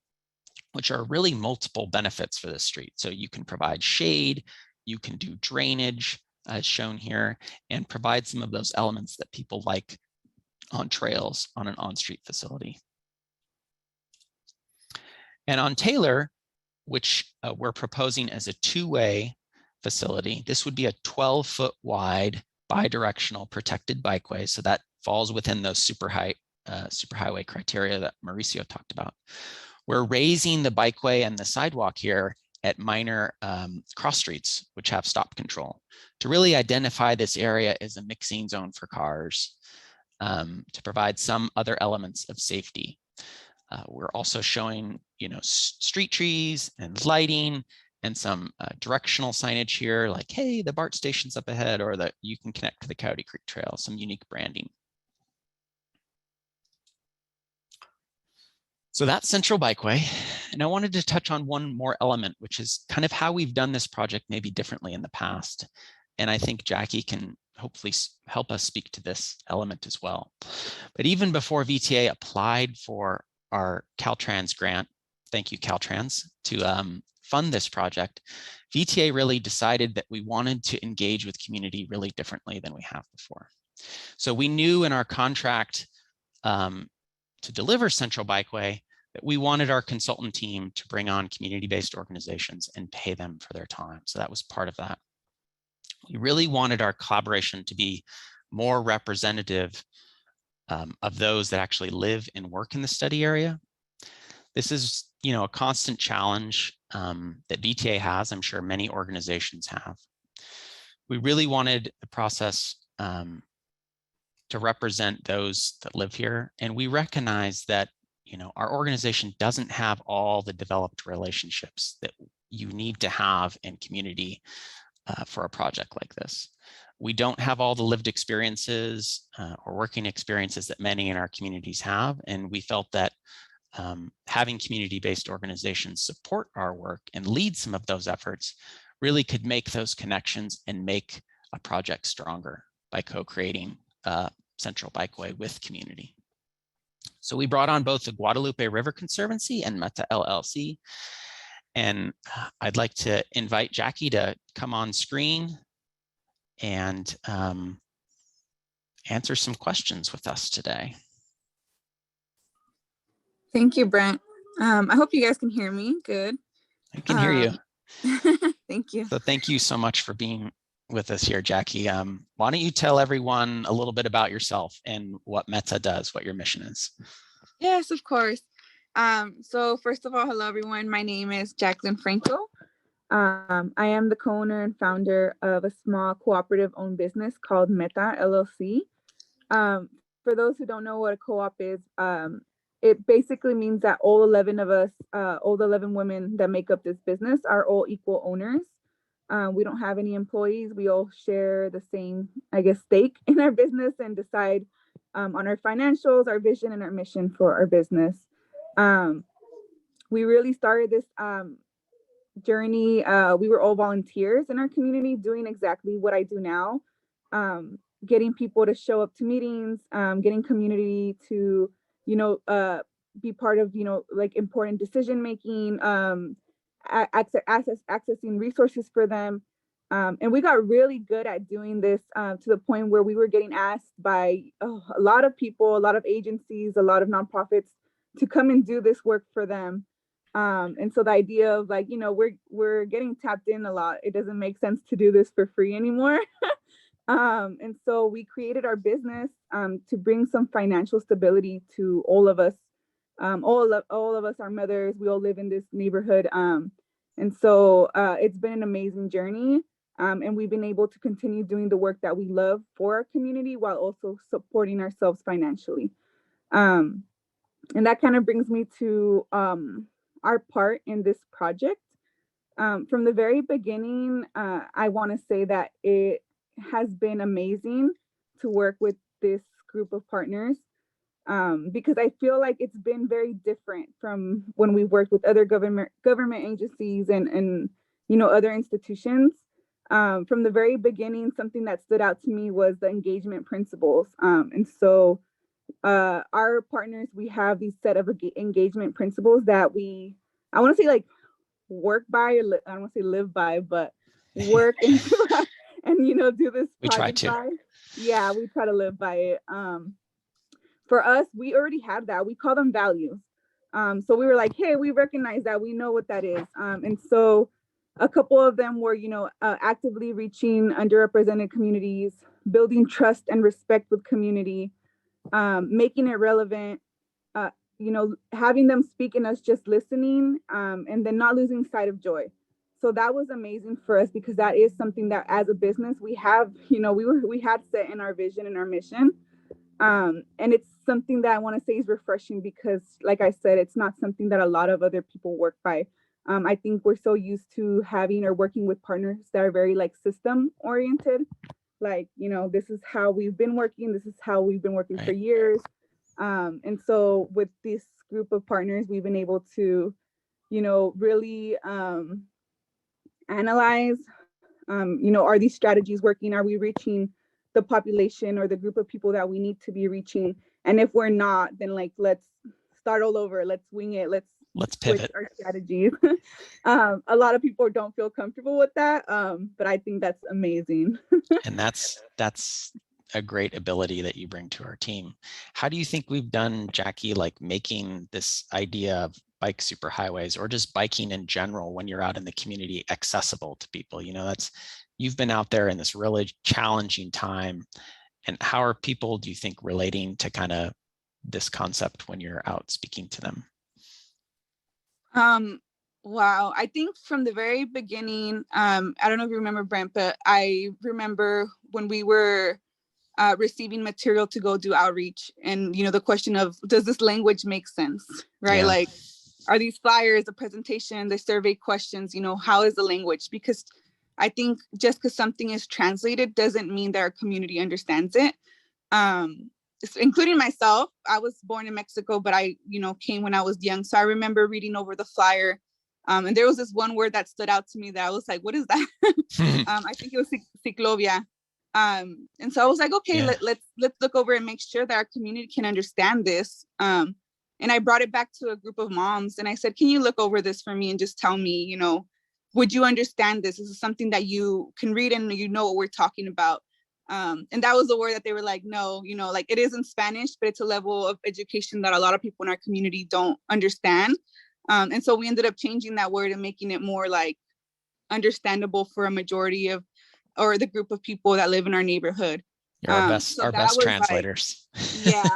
which are really multiple benefits for this street. So you can provide shade, you can do drainage as shown here, and provide some of those elements that people like on trails on an on-street facility. And on Taylor, which we're proposing as a 2-way facility, this would be a 12-foot wide bidirectional protected bikeway. So that falls within those superhighway criteria that Mauricio talked about. We're raising the bikeway and the sidewalk here at minor cross streets, which have stop control, to really identify this area as a mixing zone for cars, to provide some other elements of safety. We're also showing, street trees and lighting and some directional signage here, like, hey, the BART station's up ahead, or that you can connect to the Coyote Creek Trail, some unique branding. So that's Central Bikeway. And I wanted to touch on one more element, which is kind of how we've done this project maybe differently in the past. And I think Jacky can hopefully help us speak to this element as well. But even before VTA applied for our Caltrans grant, thank you Caltrans, to fund this project, VTA really decided that we wanted to engage with community really differently than we have before. So we knew in our contract to deliver Central Bikeway that we wanted our consultant team to bring on community-based organizations and pay them for their time. So that was part of that. We really wanted our collaboration to be more representative of those that actually live and work in the study area. This is, a constant challenge that VTA has. I'm sure many organizations have. We really wanted the process to represent those that live here, and we recognize that, our organization doesn't have all the developed relationships that you need to have in community for a project like this. We don't have all the lived experiences or working experiences that many in our communities have, and we felt that having community-based organizations support our work and lead some of those efforts really could make those connections and make a project stronger by co-creating Central Bikeway with community. So we brought on both the Guadalupe River Conservancy and Meta LLC. And I'd like to invite Jacky to come on screen and answer some questions with us today. Thank you, Brent. I hope you guys can hear me. Good. I can hear you. Thank you. So thank you so much for being with us here, Jacky. Why don't you tell everyone a little bit about yourself and what Meta does, what your mission is? Yes, of course. So first of all, hello, everyone. My name is Jacqueline Franco. I am the co-owner and founder of a small cooperative-owned business called Meta LLC. For those who don't know what a co-op is, it basically means that all 11 of us, all the 11 women that make up this business are all equal owners. We don't have any employees. We all share the same, stake in our business and decide on our financials, our vision, and our mission for our business. We really started this journey. We were all volunteers in our community doing exactly what I do now, getting people to show up to meetings, getting community to, be part of, important decision making, accessing resources for them. And we got really good at doing this to the point where we were getting asked by a lot of people, a lot of agencies, a lot of nonprofits to come and do this work for them. And so the idea of we're getting tapped in a lot. It doesn't make sense to do this for free anymore. And so we created our business to bring some financial stability to all of us. All of us are mothers. We all live in this neighborhood. And so it's been an amazing journey. And we've been able to continue doing the work that we love for our community while also supporting ourselves financially. And that kind of brings me to our part in this project. From the very beginning, I want to say that it has been amazing to work with this group of partners, because I feel like it's been very different from when we worked with other government agencies and other institutions. From the very beginning, something that stood out to me was the engagement principles. And so our partners, we have these set of engagement principles that I want to say like work by, I don't want to say live by, but work and do this We try project to. by. Yeah, we try to live by it. For us, we already have that. We call them values. So we were like, hey, we recognize that, we know what that is. And so a couple of them were, actively reaching underrepresented communities, building trust and respect with community, making it relevant, having them speak and us just listening, and then not losing sight of joy. So that was amazing for us, because that is something that as a business we have, we had set in our vision and our mission. And it's something that I want to say is refreshing, because like I said, it's not something that a lot of other people work by. I think we're so used to having or working with partners that are very like system oriented. Like, this is how we've been working. This is how we've been working for years. And so with this group of partners, we've been able to, really analyze, are these strategies working? Are we reaching the population or the group of people that we need to be reaching? And if we're not, then like, let's start all over. Let's wing it. Let's pivot our strategies. A lot of people don't feel comfortable with that, but I think that's amazing. And that's a great ability that you bring to our team. How do you think we've done, Jacky, like making this idea of bike superhighways or just biking in general when you're out in the community accessible to people? You've been out there in this really challenging time. And how are people, do you think, relating to kind of this concept when you're out speaking to them? Wow. I think from the very beginning, I don't know if you remember, Brent, but I remember when we were receiving material to go do outreach, and the question of, does this language make sense, right? Yeah. Like, are these flyers, the presentation, the survey questions, how is the language? Because I think just because something is translated doesn't mean that our community understands it. Including myself, I was born in Mexico, but I, came when I was young. So I remember reading over the flyer, and there was this one word that stood out to me that I was like, what is that? I think it was ciclovia. And so I was like, okay, Yeah. let's look over and make sure that our community can understand this. And I brought it back to a group of moms, and I said, can you look over this for me and just tell me, would you understand this? This is something that you can read and what we're talking about. And that was the word that they were like, no, like it is in Spanish, but it's a level of education that a lot of people in our community don't understand. And so we ended up changing that word and making it more like understandable for a majority of, or the group of people that live in our neighborhood. You're our best translators. Like, yeah.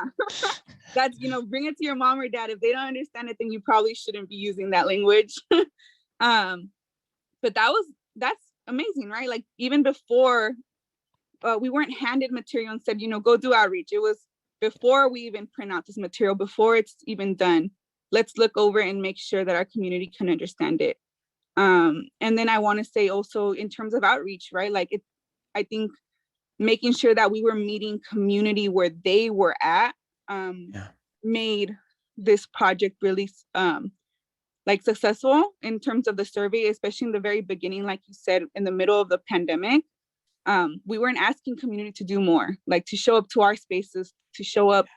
That's, bring it to your mom or dad. If they don't understand it, then you probably shouldn't be using that language. But that's amazing, right? Like even before, we weren't handed material and said, go do outreach. It was before we even print out this material, before it's even done. Let's look over and make sure that our community can understand it. And then I want to say also in terms of outreach, right? Like I think making sure that we were meeting community where they were at, made this project really like successful in terms of the survey, especially in the very beginning, like you said, in the middle of the pandemic. We weren't asking community to do more, like to show up to our spaces, to show up,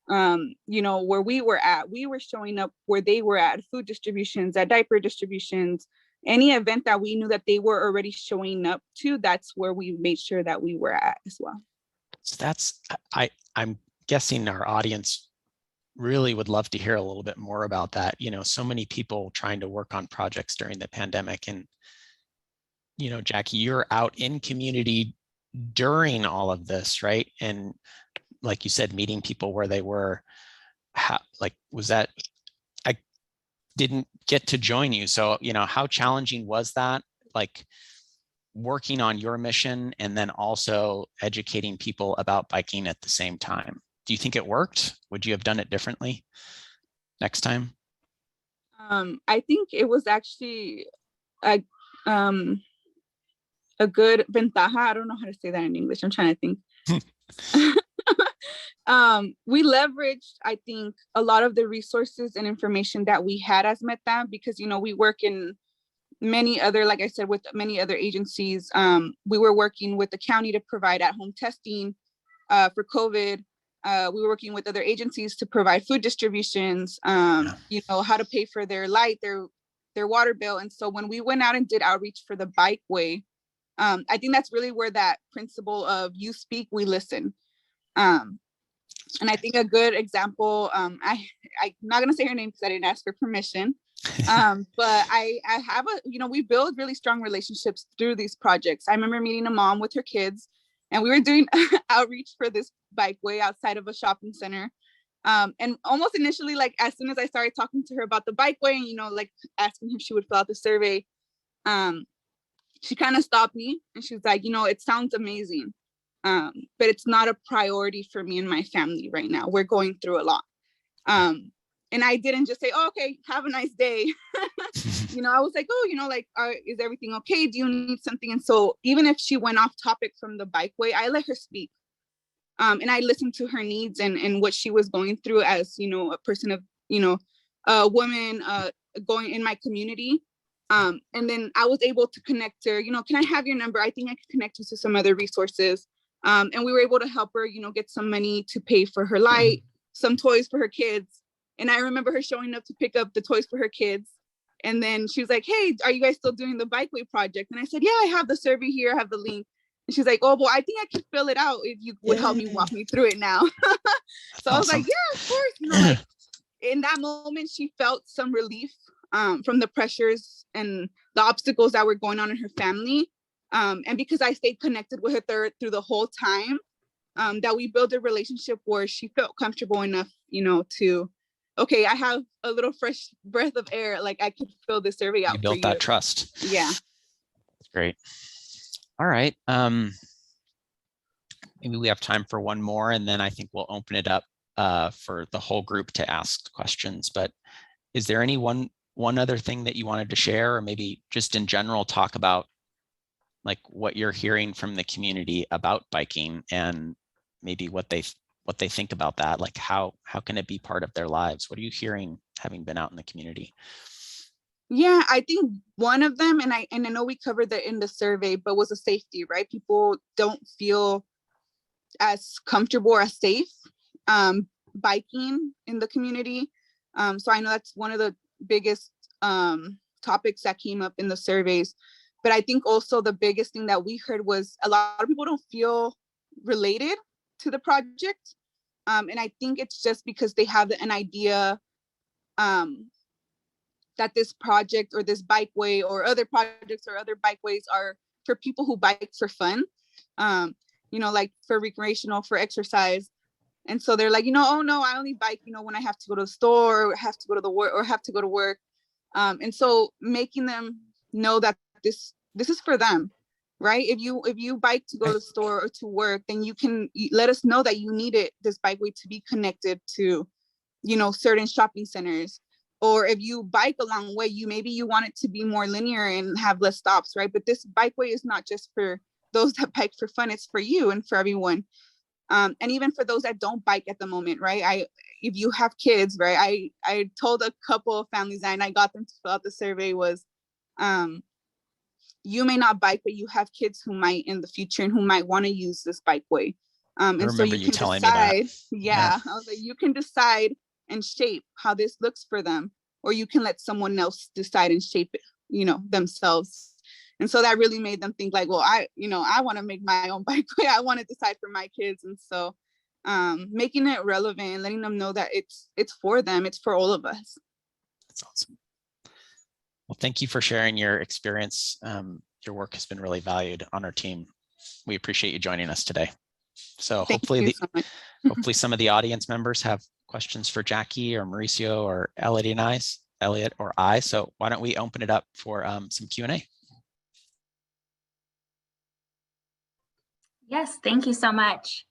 where we were at. We were showing up where they were at food distributions, at diaper distributions, any event that we knew that they were already showing up to. That's where we made sure that we were at as well. So I'm guessing our audience really would love to hear a little bit more about that. So many people trying to work on projects during the pandemic, and Jacky, you're out in community during all of this, right? And like you said, meeting people where they were. Was that? I didn't get to join you, so how challenging was that? Like working on your mission and then also educating people about biking at the same time. Do you think it worked? Would you have done it differently? next time? I think it was actually a good ventaja. I don't know how to say that in English. I'm trying to think. We leveraged, I think, a lot of the resources and information that we had as Meta, because, you know, we work in many other, like I said, with many other agencies. We were working with the county to provide at-home testing for COVID. We were working with other agencies to provide food distributions, you know, how to pay for their light, their water bill. And so when we went out and did outreach for the bikeway, I think that's really where that principle of you speak, we listen. And I think a good example, I'm not gonna say her name because I didn't ask for permission, but I have you know, we build really strong relationships through these projects. I remember meeting a mom with her kids, and we were doing outreach for this bikeway outside of a shopping center. And almost initially, like as soon as I started talking to her about the bikeway and, you know, like asking if she would fill out the survey, she kind of stopped me and she was like, you know, it sounds amazing, but it's not a priority for me and my family right now. We're going through a lot. And I didn't just say, oh, okay, have a nice day. You know, I was like, oh, you know, like, is everything okay? Do you need something? And so even if she went off topic from the bikeway, I let her speak. And I listened to her needs and what she was going through as, you know, a person of, you know, a woman going in my community. And then I was able to connect her, you know, can I have your number? I think I could connect you to some other resources. And we were able to help her, you know, get some money to pay for her light, some toys for her kids. And I remember her showing up to pick up the toys for her kids. And then she was like, hey, are you guys still doing the bikeway project? And I said, yeah, I have the survey here, I have the link. And she's like, oh, well, I think I can fill it out if you would help me walk me through it now. So I was like, yeah, of course. You know, like in that moment, she felt some relief from the pressures and the obstacles that were going on in her family. And because I stayed connected with her through the whole time, that we built a relationship where she felt comfortable enough, you know, to, okay, I have a little fresh breath of air. Like I could fill this survey out. You built that trust. Yeah. Great. All right. Maybe we have time for one more, and then I think we'll open it up for the whole group to ask questions. But is there any one other thing that you wanted to share, or maybe just in general talk about like what you're hearing from the community about biking and maybe what they think about that? Like how can it be part of their lives? What are you hearing having been out in the community? Yeah, I think one of them, and I know we covered that in the survey, but was a safety, right? People don't feel as comfortable or as safe biking in the community. So I know that's one of the biggest topics that came up in the surveys. But I think also the biggest thing that we heard was a lot of people don't feel related to the project. And I think it's just because they have an idea that this project or this bikeway or other projects or other bikeways are for people who bike for fun, you know, like for recreational, for exercise. And so they're like, you know, oh no, I only bike, you know, when I have to go to the store or have to go to the work or have to go to work. And so making them know that this is for them, right? If you bike to go to the store or to work, then you let us know that you needed this bikeway to be connected to, you know, certain shopping centers. Or if you bike a long way, maybe you want it to be more linear and have less stops, right? But this bikeway is not just for those that bike for fun, it's for you and for everyone. And even for those that don't bike at the moment, right? If you have kids, right? I told a couple of families and I got them to fill out the survey was, you may not bike, but you have kids who might in the future and who might want to use this bikeway. And so you can decide, yeah, I was like, you can decide and shape how this looks for them, or you can let someone else decide and shape it, you know, themselves. And so that really made them think like, well, I want to make my own bikeway. I want to decide for my kids. And so making it relevant, letting them know that it's for them, it's for all of us. That's awesome. Well, thank you for sharing your experience. Your work has been really valued on our team. We appreciate you joining us today. So hopefully some of the audience members have questions for Jacky or Mauricio or Elliot or I. So why don't we open it up for some Q&A? Yes, thank you so much.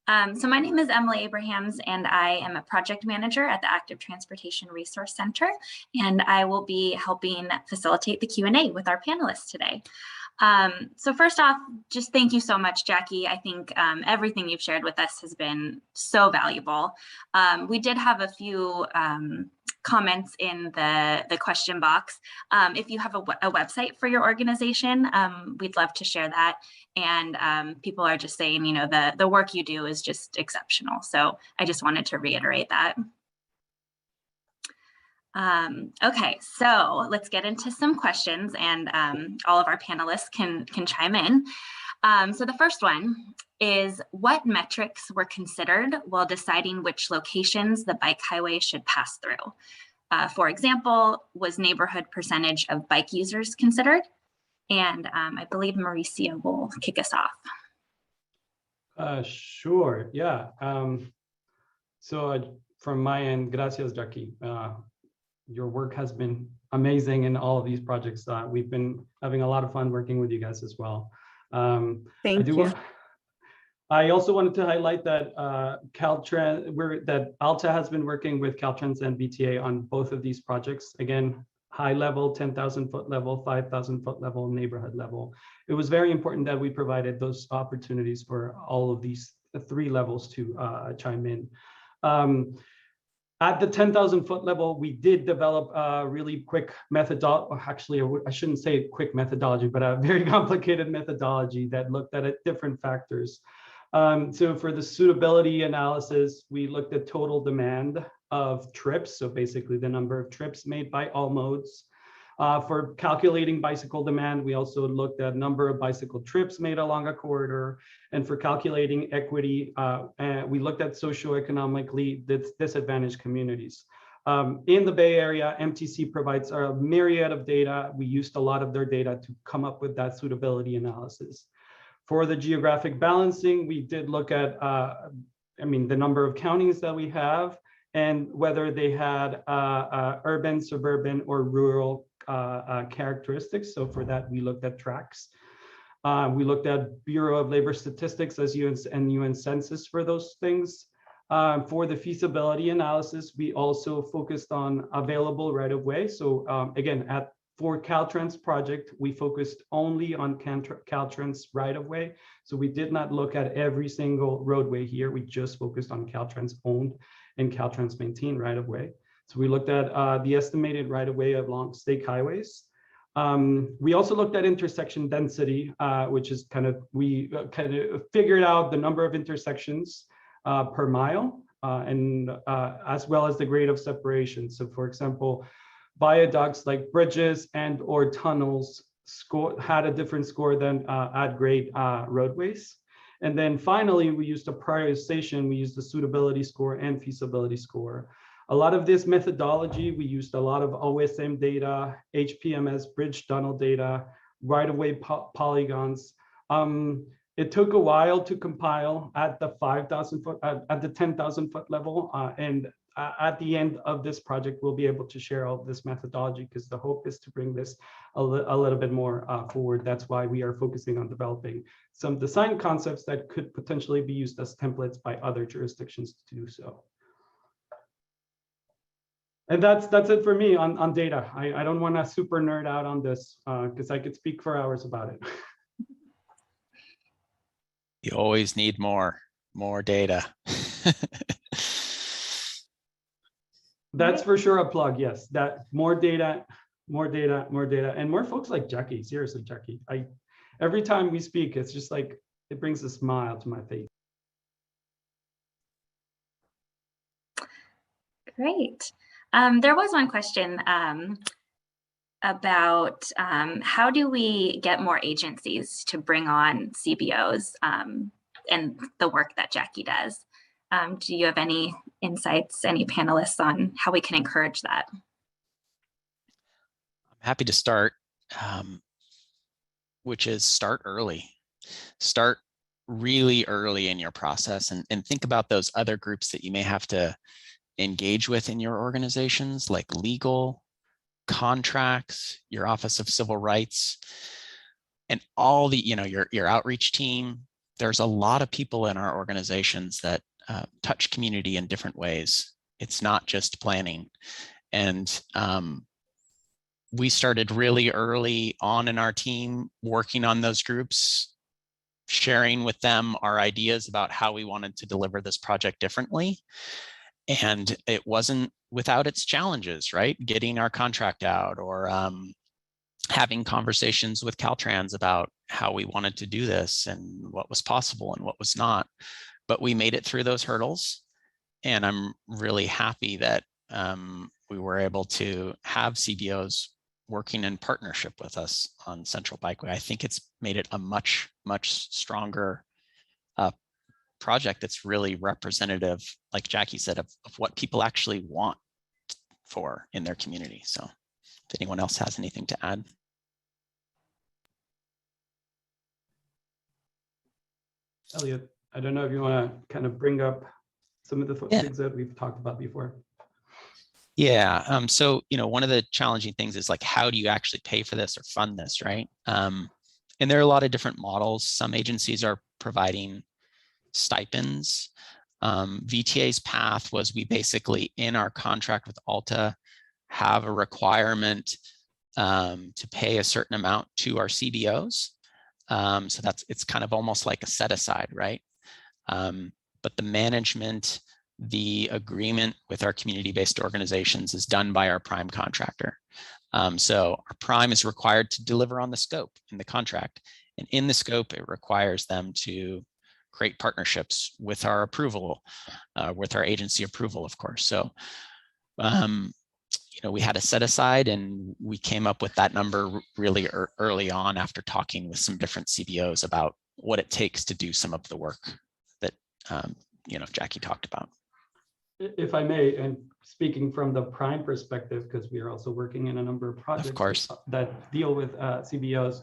So my name is Emily Abrahams, and I am a project manager at the Active Transportation Resource Center, and I will be helping facilitate the Q&A with our panelists today. So first off, just thank you so much, Jacky. I think everything you've shared with us has been so valuable. We did have a few comments in the question box. If you have a website for your organization, we'd love to share that. And people are just saying, you know, the work you do is just exceptional. So I just wanted to reiterate that. Okay, so let's get into some questions, and all of our panelists can chime in. So the first one is, what metrics were considered while deciding which locations the bike highway should pass through? For example, was neighborhood percentage of bike users considered? And I believe Mauricio will kick us off. Sure, yeah. So from my end, gracias, Jacky. Your work has been amazing in all of these projects. We've been having a lot of fun working with you guys as well. Thank you. I also wanted to highlight that Caltrans, that Alta has been working with Caltrans and BTA on both of these projects. Again, high level, 10,000 foot level, 5,000 foot level, neighborhood level. It was very important that we provided those opportunities for all of these three levels to chime in. At the 10,000 foot level, we did develop a really quick methodology. Actually, I shouldn't say quick methodology, but a very complicated methodology that looked at different factors. So for the suitability analysis, we looked at total demand of trips. So basically the number of trips made by all modes. For calculating bicycle demand, we also looked at number of bicycle trips made along a corridor. And for calculating equity, we looked at socioeconomically disadvantaged communities. In the Bay Area, MTC provides a myriad of data. We used a lot of their data to come up with that suitability analysis. For the geographic balancing, we did look at, the number of counties that we have and whether they had urban, suburban, or rural characteristics. So for that, we looked at tracks. We looked at Bureau of Labor Statistics as UN Census for those things. For the feasibility analysis, we also focused on available right-of-way. So again, for Caltrans project, we focused only on Caltrans right-of-way. So we did not look at every single roadway here. We just focused on Caltrans owned and Caltrans maintained right-of-way. So we looked at the estimated right-of-way along state highways. We also looked at intersection density, which is we figured out the number of intersections per mile, and as well as the grade of separation. So for example, viaducts like bridges and or tunnels had a different score than at grade roadways. And then finally, we used a prioritization. We used the suitability score and feasibility score. A lot of this methodology, we used a lot of OSM data, HPMS, bridge tunnel data, right-of-way polygons. It took a while to compile at the 5,000 foot, at the 10,000 foot level. And at the end of this project, we'll be able to share all of this methodology because the hope is to bring this a little bit more forward. That's why we are focusing on developing some design concepts that could potentially be used as templates by other jurisdictions to do so. And that's it for me on data. I don't want to super nerd out on this because I could speak for hours about it. You always need more data. That's for sure a plug, yes. That more data, and more folks like Jacky. Seriously, Jacky. Every time we speak, it's just like it brings a smile to my face. Great. There was one question about how do we get more agencies to bring on CBOs and the work that Jacky does? Do you have any insights, any panelists on how we can encourage that? I'm happy to start, which is start early. Start really early in your process and think about those other groups that you may have to engage with in your organizations, like legal, contracts, your Office of Civil Rights, and all the, your outreach team. there's a lot of people in our organizations that touch community in different ways. It's not just planning. And we started really early on in our team working on those groups, sharing with them our ideas about how we wanted to deliver this project differently. And it wasn't without its challenges, right? Getting our contract out, or having conversations with Caltrans about how we wanted to do this and what was possible and what was not. But we made it through those hurdles. And I'm really happy that we were able to have CBOs working in partnership with us on Central Bikeway. I think it's made it a much, much stronger project that's really representative, like Jacky said, of what people actually want for in their community. So if anyone else has anything to add. Elliot, I don't know if you want to kind of bring up some of the things that we've talked about before. Yeah, so, one of the challenging things is like, how do you actually pay for this or fund this, right? And there are a lot of different models. Some agencies are providing stipends. VTA's path was, we basically, in our contract with Alta, have a requirement to pay a certain amount to our CBOs. So it's kind of almost like a set aside, right? But the management, the agreement with our community-based organizations is done by our prime contractor. So our prime is required to deliver on the scope in the contract. And in the scope, it requires them to create partnerships with our approval, with our agency approval, of course. So, we had a set aside, and we came up with that number really early on after talking with some different CBOs about what it takes to do some of the work that, Jacky talked about. If I may, and speaking from the prime perspective, because we are also working in a number of projects, of course, that deal with CBOs,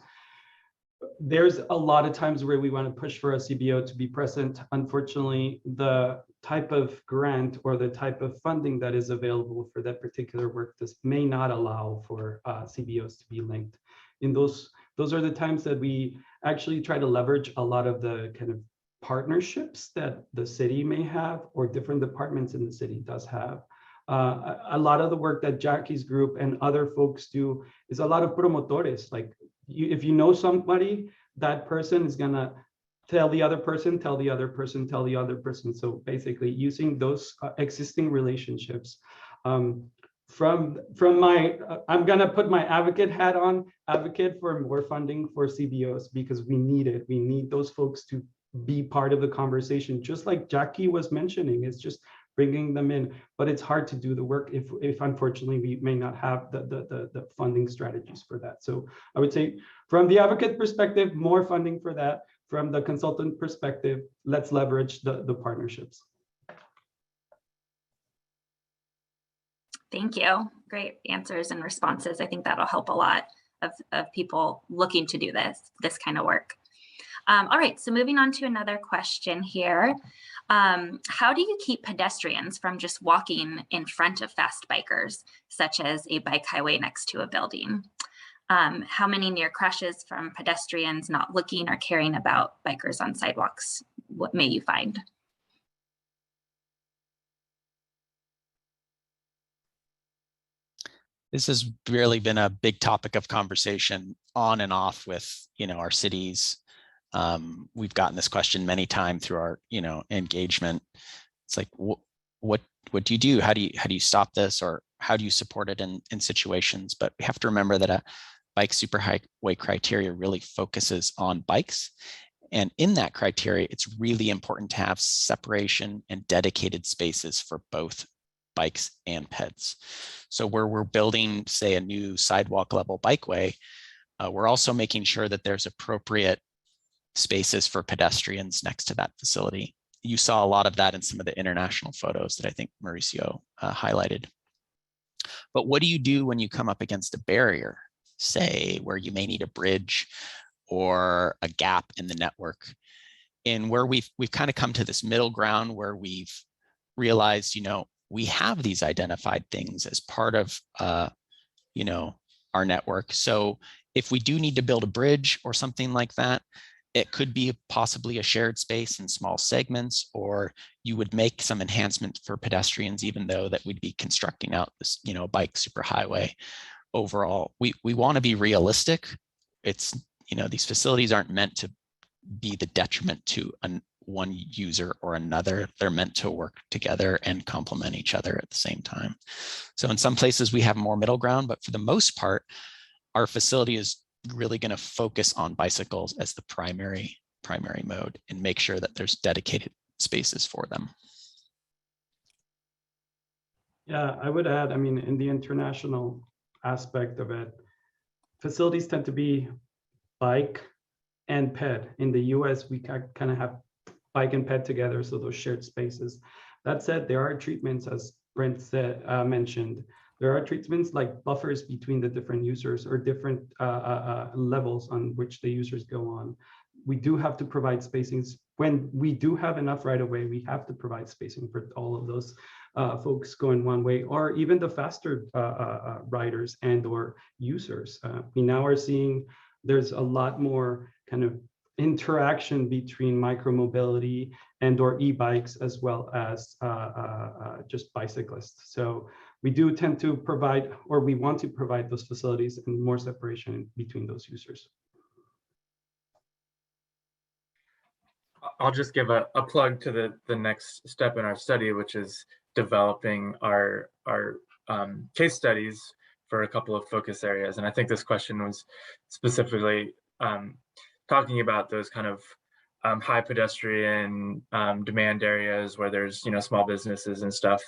there's a lot of times where we want to push for a CBO to be present. Unfortunately, the type of grant or the type of funding that is available for that particular work may not allow for CBOs to be linked. In those are the times that we actually try to leverage a lot of the kind of partnerships that the city may have, or different departments in the city does have. A lot of the work that Jacky's group and other folks do is a lot of promotores. Like, if you know somebody, that person is gonna tell the other person, tell the other person, tell the other person. So basically using those existing relationships. From my, I'm gonna put my advocate hat on, advocate for more funding for CBOs, because we need it. We need those folks to be part of the conversation, just like Jacky was mentioning. It's just bringing them in, but it's hard to do the work if unfortunately we may not have the funding strategies for that. So I would say, from the advocate perspective, more funding for that. From the consultant perspective, let's leverage the partnerships. Thank you. Great answers and responses. I think that'll help a lot of people looking to do this kind of work. All right, so moving on to another question here. How do you keep pedestrians from just walking in front of fast bikers, such as a bike highway next to a building? How many near crashes from pedestrians not looking or caring about bikers on sidewalks? What may you find? This has really been a big topic of conversation on and off with, our cities. We've gotten this question many times through our, engagement. It's like, what do you do? How do you stop this, or how do you support it in situations? But we have to remember that a bike superhighway criteria really focuses on bikes. And in that criteria, it's really important to have separation and dedicated spaces for both bikes and peds. So where we're building, say, a new sidewalk level bikeway, we're also making sure that there's appropriate spaces for pedestrians next to that facility. You saw a lot of that in some of the international photos that I think Mauricio highlighted. But what do you do when you come up against a barrier, say, where you may need a bridge or a gap in the network? And where we've kind of come to this middle ground where we've realized, we have these identified things as part of, our network. So if we do need to build a bridge or something like that, it could be possibly a shared space in small segments, or you would make some enhancement for pedestrians, even though that we'd be constructing out this, bike superhighway. Overall, we want to be realistic. It's, these facilities aren't meant to be the detriment to one user or another. They're meant to work together and complement each other at the same time. So in some places we have more middle ground, but for the most part, our facility is really going to focus on bicycles as the primary mode and make sure that there's dedicated spaces for them. Yeah, I would add, in the international aspect of it, facilities tend to be bike and ped. In the US, we kind of have bike and ped together, so those shared spaces. That said, there are treatments, as Brent mentioned, there are treatments like buffers between the different users or different levels on which the users go on. We do have to provide spacings. When we do have enough right of way, we have to provide spacing for all of those folks going one way, or even the faster riders and or users. We now are seeing there's a lot more kind of interaction between micromobility and or e-bikes as well as just bicyclists. So we do tend to provide, or we want to provide those facilities and more separation between those users. I'll just give a plug to the next step in our study, which is developing our case studies for a couple of focus areas. And I think this question was specifically talking about those kind of high pedestrian demand areas where there's small businesses and stuff.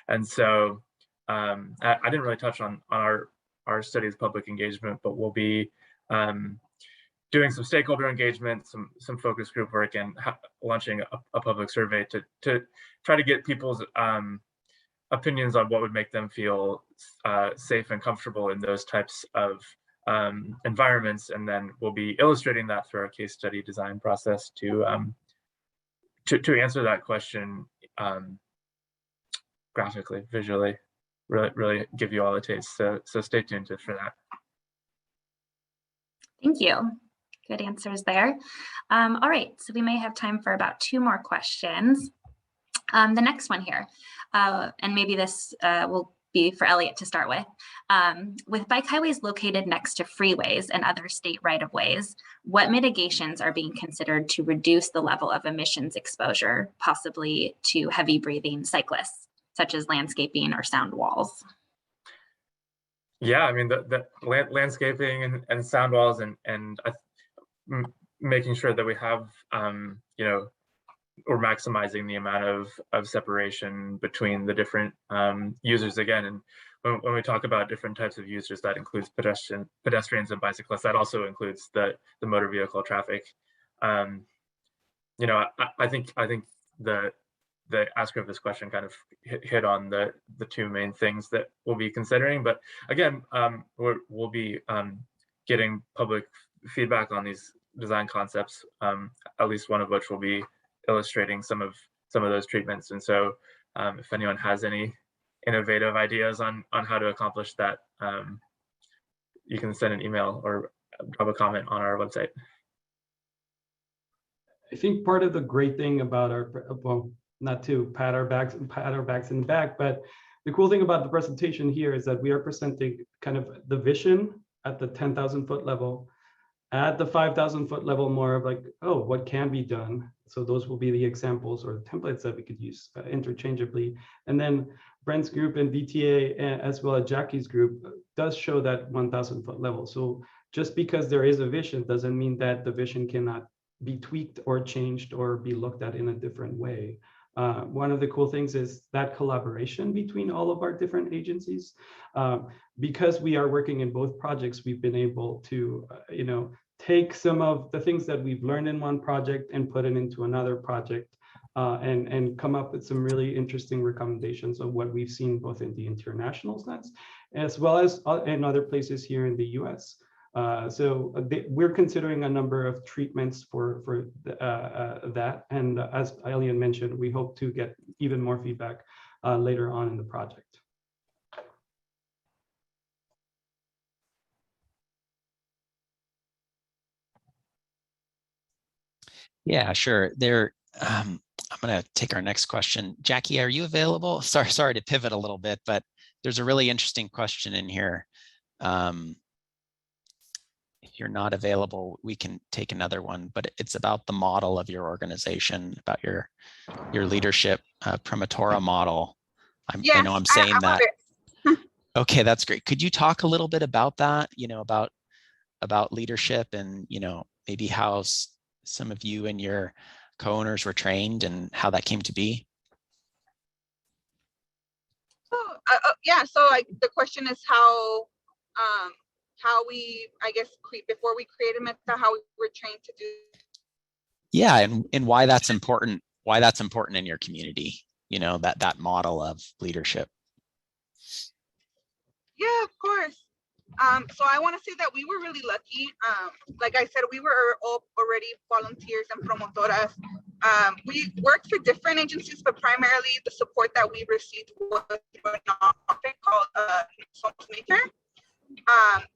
And so I didn't really touch on our study's public engagement, but we'll be doing some stakeholder engagement, some focus group work, and launching a public survey to try to get people's opinions on what would make them feel safe and comfortable in those types of environments. And then we'll be illustrating that through our case study design process to answer that question graphically, visually, really give you all a taste. So stay tuned for that. Thank you. Good answers there. All right, so we may have time for about 2 more questions. The next one here, and maybe this will be for Elliot to start with bike highways located next to freeways and other state right-of-ways, what mitigations are being considered to reduce the level of emissions exposure, possibly to heavy breathing cyclists, such as landscaping or sound walls? Yeah, the landscaping and sound walls and making sure that we have, or maximizing the amount of separation between the different users again. And when we talk about different types of users, that includes pedestrians and bicyclists. That also includes the motor vehicle traffic. I think the asker of this question kind of hit on the 2 main things that we'll be considering. But again, we'll be getting public feedback on these design concepts, at least one of which will be illustrating some of those treatments. And so if anyone has any innovative ideas on how to accomplish that, you can send an email or drop a comment on our website. I think part of the great thing about well, not to pat our backs in the back, but the cool thing about the presentation here is that we are presenting kind of the vision at the 10,000 foot level, at the 5,000 foot level, more of like, oh, what can be done? So those will be the examples or templates that we could use interchangeably. And then Brent's group and VTA, as well as Jacky's group, does show that 1,000 foot level. So just because there is a vision doesn't mean that the vision cannot be tweaked or changed or be looked at in a different way. One of the cool things is that collaboration between all of our different agencies. Because we are working in both projects, we've been able to, take some of the things that we've learned in one project and put it into another project, and come up with some really interesting recommendations of what we've seen both in the international sense, as well as in other places here in the US. So we're considering a number of treatments for that. And as Elliot mentioned, we hope to get even more feedback later on in the project. Yeah, sure. I'm going to take our next question. Jacky, are you available? Sorry to pivot a little bit, but there's a really interesting question in here. If you're not available, we can take another one, but it's about the model of your organization, about your leadership Promotora model. I know I'm saying that. Okay, that's great. Could you talk a little bit about that, about leadership and, maybe how some of you and your co-owners were trained and how that came to be? So the question is how we, I guess, before we created Meta, how we were trained to do. Yeah, and why that's important in your community, that model of leadership. Yeah, of course. So I want to say that we were really lucky. Like I said, we were all already volunteers and promotoras. We worked for different agencies, but primarily the support that we received was through a nonprofit called Somos Mayfair.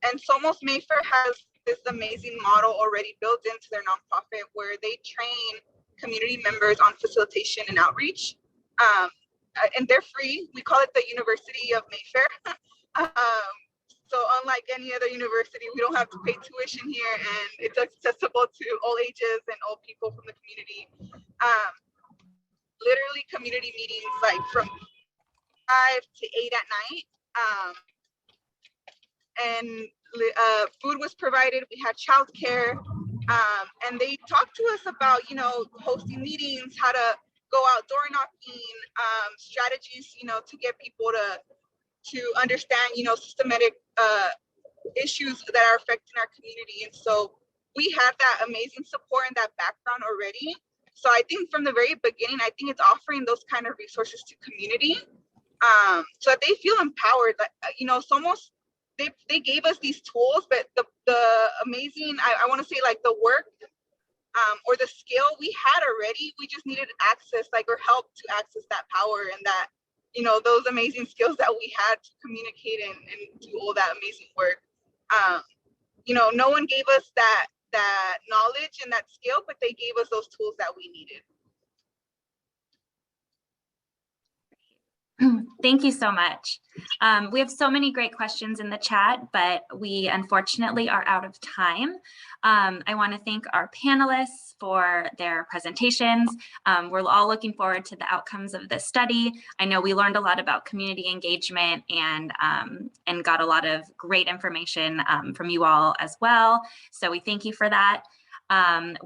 And Somos Mayfair has this amazing model already built into their nonprofit where they train community members on facilitation and outreach. And they're free. We call it the University of Mayfair. So unlike any other university, we don't have to pay tuition here, and it's accessible to all ages and all people from the community. Literally community meetings like from 5 to 8 at night. And food was provided. We had childcare, and they talked to us about, hosting meetings, how to go out door knocking, strategies, to get people to understand, systematic issues that are affecting our community. And so we had that amazing support and that background already. So I think from the very beginning, I think it's offering those kind of resources to community, so that they feel empowered. Somos, they gave us these tools, but the amazing, I want to say, like, the work or the skill we had already. We just needed access, or help to access that power and that, those amazing skills that we had to communicate and do all that amazing work. No one gave us that knowledge and that skill, but they gave us those tools that we needed. Thank you so much. We have so many great questions in the chat, but we unfortunately are out of time. I want to thank our panelists for their presentations. We're all looking forward to the outcomes of this study. I know we learned a lot about community engagement and got a lot of great information from you all as well. So we thank you for that.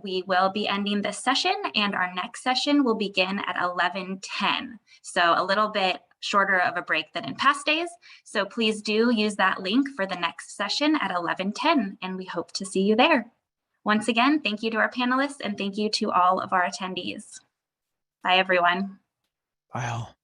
We will be ending this session, and our next session will begin at 11:10. So a little bit shorter of a break than in past days. So please do use that link for the next session at 11:10, and we hope to see you there. Once again, thank you to our panelists, and thank you to all of our attendees. Bye, everyone. Bye all.